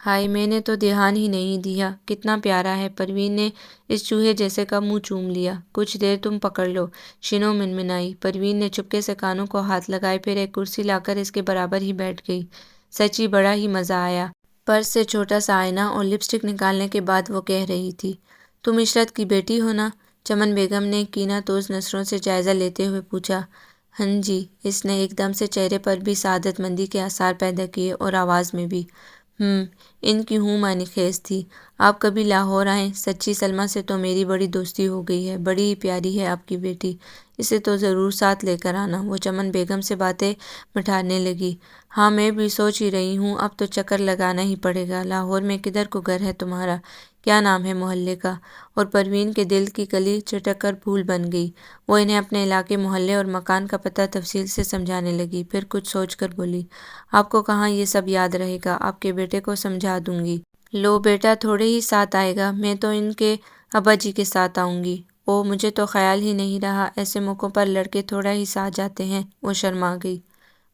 ہائے میں نے تو دھیان ہی نہیں دیا، کتنا پیارا ہے۔ پروین نے اس چوہے جیسے کا منہ چوم لیا۔ کچھ دیر تم پکڑ لو، شنو منمنائی۔ پروین نے چپکے سے کانوں کو ہاتھ لگائے، پھر ایک کرسی لا کر اس کے برابر ہی بیٹھ گئی۔ سچی بڑا ہی مزہ آیا۔ پرس سے چھوٹا سا آئینہ اور لپسٹک نکالنے کے بعد وہ کہہ رہی تھی، تم عشرت کی بیٹی ہو نا؟ چمن بیگم نے کینہ توز نظروں سے جائزہ لیتے ہوئے پوچھا۔ ہن جی، اس نے ایک دم سے چہرے پر بھی سعادت مندی کے آثار پیدا کیے اور آواز میں بھی۔ ان کی ہوں معنی خیز تھی۔ آپ کبھی لاہور آئیں، سچی سلمیٰ سے تو میری بڑی دوستی ہو گئی ہے، بڑی ہی پیاری ہے آپ کی بیٹی، اسے تو ضرور ساتھ لے کر آنا۔ وہ چمن بیگم سے باتیں مٹھانے لگی۔ ہاں میں بھی سوچ ہی رہی ہوں، اب تو چکر لگانا ہی پڑے گا۔ لاہور میں کدھر کو گھر ہے تمہارا؟ کیا نام ہے محلے کا؟ اور پروین کے دل کی کلی چٹک کر پھول بن گئی۔ وہ انہیں اپنے علاقے، محلے اور مکان کا پتہ تفصیل سے سمجھانے لگی، پھر کچھ سوچ کر بولی، آپ کو کہاں یہ سب یاد رہے گا، آپ کے بیٹے کو سمجھا دوں گی۔ لو بیٹا تھوڑے ہی ساتھ آئے گا، میں تو ان کے ابا جی کے ساتھ آؤں گی۔ او مجھے تو خیال ہی نہیں رہا، ایسے موقعوں پر لڑکے تھوڑا ہی ساتھ جاتے ہیں۔ وہ شرما گئی۔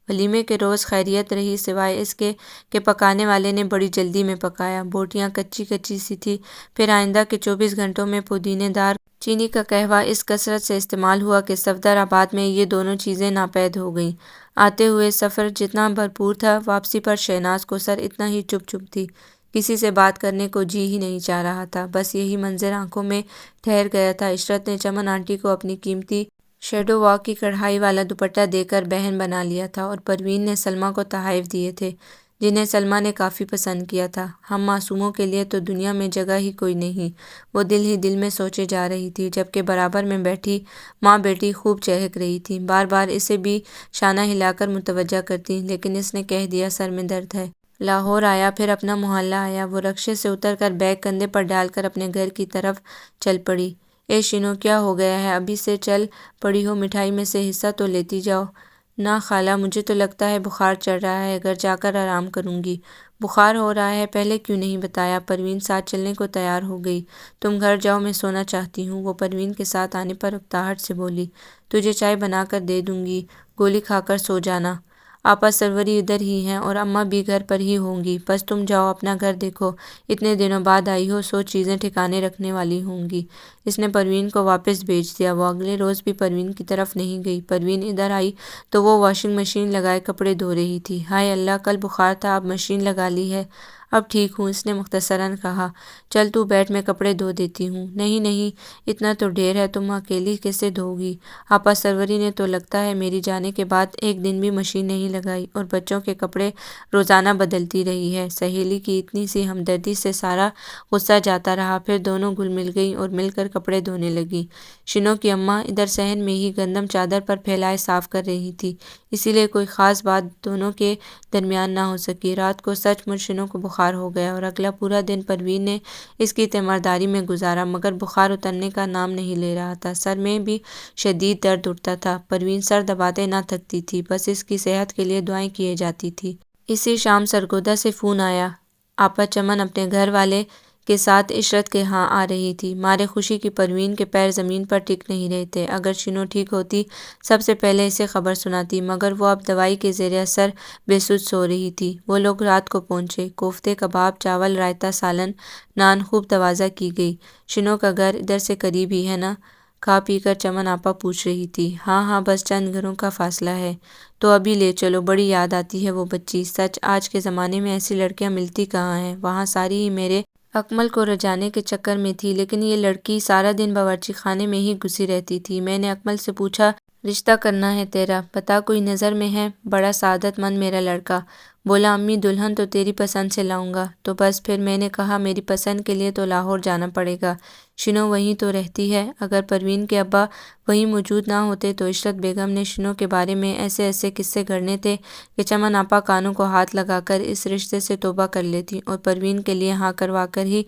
ولیمے کے روز خیریت رہی سوائے اس کے کہ پکانے والے نے بڑی جلدی میں پکایا، بوٹیاں کچی کچی سی تھی۔ پھر آئندہ کے 24 گھنٹوں میں پودینے دار چینی کا قہوہ اس کثرت سے استعمال ہوا کہ صفدر آباد میں یہ دونوں چیزیں ناپید ہو گئیں۔ آتے ہوئے سفر جتنا بھرپور تھا، واپسی پر شہناز کو سر اتنا ہی چپ چپ تھی، کسی سے بات کرنے کو جی ہی نہیں چاہ رہا تھا، بس یہی منظر آنکھوں میں ٹھہر گیا تھا۔ عشرت نے چمن آنٹی کو اپنی قیمتی شیڈو واک کی کڑھائی والا دوپٹہ دے کر بہن بنا لیا تھا، اور پروین نے سلمیٰ کو تحائف دیے تھے جنہیں سلمیٰ نے کافی پسند کیا تھا۔ ہم معصوموں کے لیے تو دنیا میں جگہ ہی کوئی نہیں، وہ دل ہی دل میں سوچے جا رہی تھی، جبکہ برابر میں بیٹھی ماں بیٹی خوب چہک رہی تھیں، بار بار اسے بھی شانہ ہلا کر متوجہ کرتی، لیکن اس نے کہہ دیا سر میں درد ہے۔ لاہور آیا، پھر اپنا محلہ آیا۔ وہ رکشے سے اتر کر بیگ کندھے پر ڈال کر اپنے گھر کی طرف چل پڑی۔ اے شینو، کیا ہو گیا ہے؟ ابھی سے چل پڑی ہو، مٹھائی میں سے حصہ تو لیتی جاؤ۔ نہ خالہ، مجھے تو لگتا ہے بخار چڑھ رہا ہے، گھر جا کر آرام کروں گی۔ بخار ہو رہا ہے؟ پہلے کیوں نہیں بتایا؟ پروین ساتھ چلنے کو تیار ہو گئی۔ تم گھر جاؤ، میں سونا چاہتی ہوں، وہ پروین کے ساتھ آنے پر اکتاہٹ سے بولی۔ تجھے چائے بنا کر دے دوں گی، گولی کھا کر سو جانا۔ آپا سروری ادھر ہی ہیں اور اماں بھی گھر پر ہی ہوں گی، بس تم جاؤ اپنا گھر دیکھو، اتنے دنوں بعد آئی ہو، سو چیزیں ٹھکانے رکھنے والی ہوں گی۔ اس نے پروین کو واپس بھیج دیا۔ وہ اگلے روز بھی پروین کی طرف نہیں گئی۔ پروین ادھر آئی تو وہ واشنگ مشین لگائے کپڑے دھو رہی تھی۔ ہائے اللہ، کل بخار تھا، اب مشین لگا لی ہے۔ اب ٹھیک ہوں، اس نے مختصراً کہا۔ چل تو بیٹھ، میں کپڑے دھو دیتی ہوں۔ نہیں نہیں، اتنا تو ڈھیر ہے، تم اکیلی کیسے دھو گی؟ آپا سروری نے تو لگتا ہے میری جانے کے بعد ایک دن بھی مشین نہیں لگائی اور بچوں کے کپڑے روزانہ بدلتی رہی ہے۔ سہیلی کی اتنی سی ہمدردی سے سارا غصہ جاتا رہا، پھر دونوں گل مل گئیں اور مل کر کپڑے دھونے لگیں۔ شینو کی اماں ادھر صحن میں ہی گندم چادر پر پھیلائے صاف کر رہی تھی، اسی لیے کوئی خاص بات دونوں کے درمیان نہ ہو سکی۔ رات کو سچ مچ شینو کو بخار ہو گیا اور اگلا پورا دن پروین نے اس کی تیمارداری میں گزارا، مگر بخار اترنے کا نام نہیں لے رہا تھا۔ سر میں بھی شدید درد اٹھتا تھا۔ پروین سر دباتے نہ تھکتی تھی، بس اس کی صحت کے لیے دعائیں کیے جاتی تھی۔ اسی شام سرگودا سے فون آیا۔ آپا چمن اپنے گھر والے کے ساتھ عشرت کے ہاں آ رہی تھی۔ مارے خوشی کی پروین کے پیر زمین پر ٹک نہیں رہے تھے۔ اگر شینو ٹھیک ہوتی سب سے پہلے اسے خبر سناتی، مگر وہ اب دوائی کے زیر اثر بے سدھ سو رہی تھی۔ وہ لوگ رات کو پہنچے۔ کوفتے، کباب، چاول، رائتا، سالن، نان خوب توازہ کی گئی۔ شینو کا گھر ادھر سے قریب ہی ہے نا؟ کھا پی کر چمن آپا پوچھ رہی تھی۔ ہاں ہاں، بس چند گھروں کا فاصلہ ہے۔ تو ابھی لے چلو، بڑی یاد آتی ہے وہ بچی۔ سچ، آج کے زمانے میں ایسی لڑکیاں ملتی کہاں ہیں؟ وہاں ساری ہی میرے اکمل کو رجانے کے چکر میں تھی، لیکن یہ لڑکی سارا دن باورچی خانے میں ہی گھسی رہتی تھی۔ میں نے اکمل سے پوچھا، رشتہ کرنا ہے تیرا، بتا کوئی نظر میں ہے؟ بڑا سعادت مند میرا لڑکا۔ بولا، امی دلہن تو تیری پسند سے لاؤں گا۔ تو بس پھر میں نے کہا میری پسند کے لیے تو لاہور جانا پڑے گا۔ شینو وہیں تو رہتی ہے۔ اگر پروین کے ابا وہیں موجود نہ ہوتے تو عشرت بیگم نے شینو کے بارے میں ایسے ایسے قصے گھڑنے تھے کہ چمن آپا کانوں کو ہاتھ لگا کر اس رشتے سے توبہ کر لیتی اور پروین کے لیے ہاں کروا کر ہی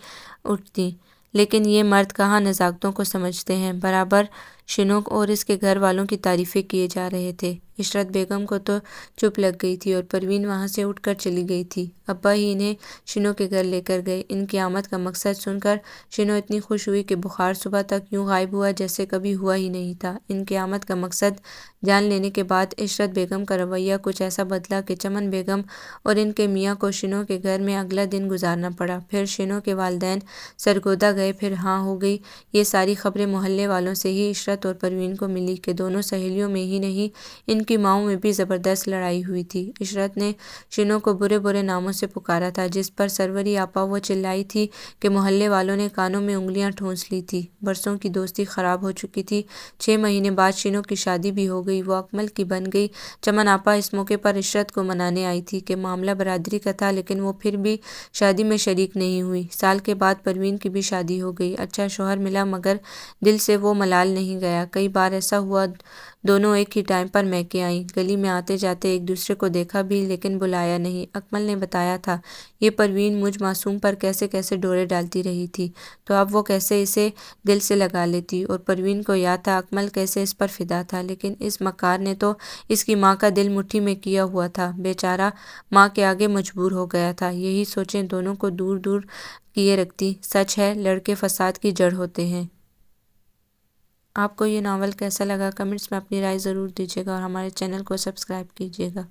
اٹھتی۔ لیکن یہ مرد کہاں نزاکتوں کو سمجھتے ہیں۔ برابر شینو اور اس کے گھر والوں کی تعریفیں کیے جا رہے تھے۔ عشرت بیگم کو تو چپ لگ گئی تھی اور پروین وہاں سے اٹھ کر چلی گئی تھی۔ ابا ہی انہیں شینو کے گھر لے کر گئے۔ ان کی آمد کا مقصد سن کر شینو اتنی خوش ہوئی کہ بخار صبح تک یوں غائب ہوا جیسے کبھی ہوا ہی نہیں تھا۔ ان کی آمد کا مقصد جان لینے کے بعد عشرت بیگم کا رویہ کچھ ایسا بدلا کہ چمن بیگم اور ان کے میاں کو شینو کے گھر میں اگلا دن گزارنا پڑا۔ پھر شینو کے والدین سرگودا گئے، پھر ہاں ہو گئی۔ یہ ساری خبریں محلے والوں سے ہی عشرت اور پروین کو ملی کہ دونوں سہیلیوں میں ہی نہیں، ان کی ماؤں میں بھی زبردست لڑائی ہوئی تھی۔ عشرت نے شینو کو برے برے ناموں سے پکارا تھا، جس پر سروری آپا وہ چلائی تھی کہ محلے والوں نے کانوں میں انگلیاں ٹھونس لی تھی۔ برسوں کی دوستی خراب ہو چکی تھی۔ 6 مہینے بعد شینو کی شادی بھی ہو گئی، وہ اکمل کی بن گئی۔ چمن آپا اس موقع پر عشرت کو منانے آئی تھی کہ معاملہ برادری کا تھا، لیکن وہ پھر بھی شادی میں شریک نہیں ہوئی۔ سال کے بعد پروین کی بھی شادی ہو گئی۔ اچھا شوہر ملا، مگر دل سے وہ ملال نہیں گیا۔ کئی بار ایسا ہوا دونوں ایک ہی ٹائم پر میکے آئیں۔ گلی میں آتے جاتے ایک دوسرے کو دیکھا بھی، لیکن بلایا نہیں۔ اکمل نے بتایا تھا یہ پروین مجھ معصوم پر کیسے کیسے ڈورے ڈالتی رہی تھی، تو اب وہ کیسے اسے دل سے لگا لیتی، اور پروین کو یاد تھا اکمل کیسے اس پر فدا تھا، لیکن اس مکار نے تو اس کی ماں کا دل مٹھی میں کیا ہوا تھا۔ بیچارہ ماں کے آگے مجبور ہو گیا تھا۔ یہی سوچیں دونوں کو دور دور کیے رکھتی۔ سچ ہے، لڑکے فساد کی جڑ ہوتے ہیں۔ آپ کو یہ ناول کیسا لگا؟ کمنٹس میں اپنی رائے ضرور دیجیے گا اور ہمارے چینل کو سبسکرائب کیجیے گا۔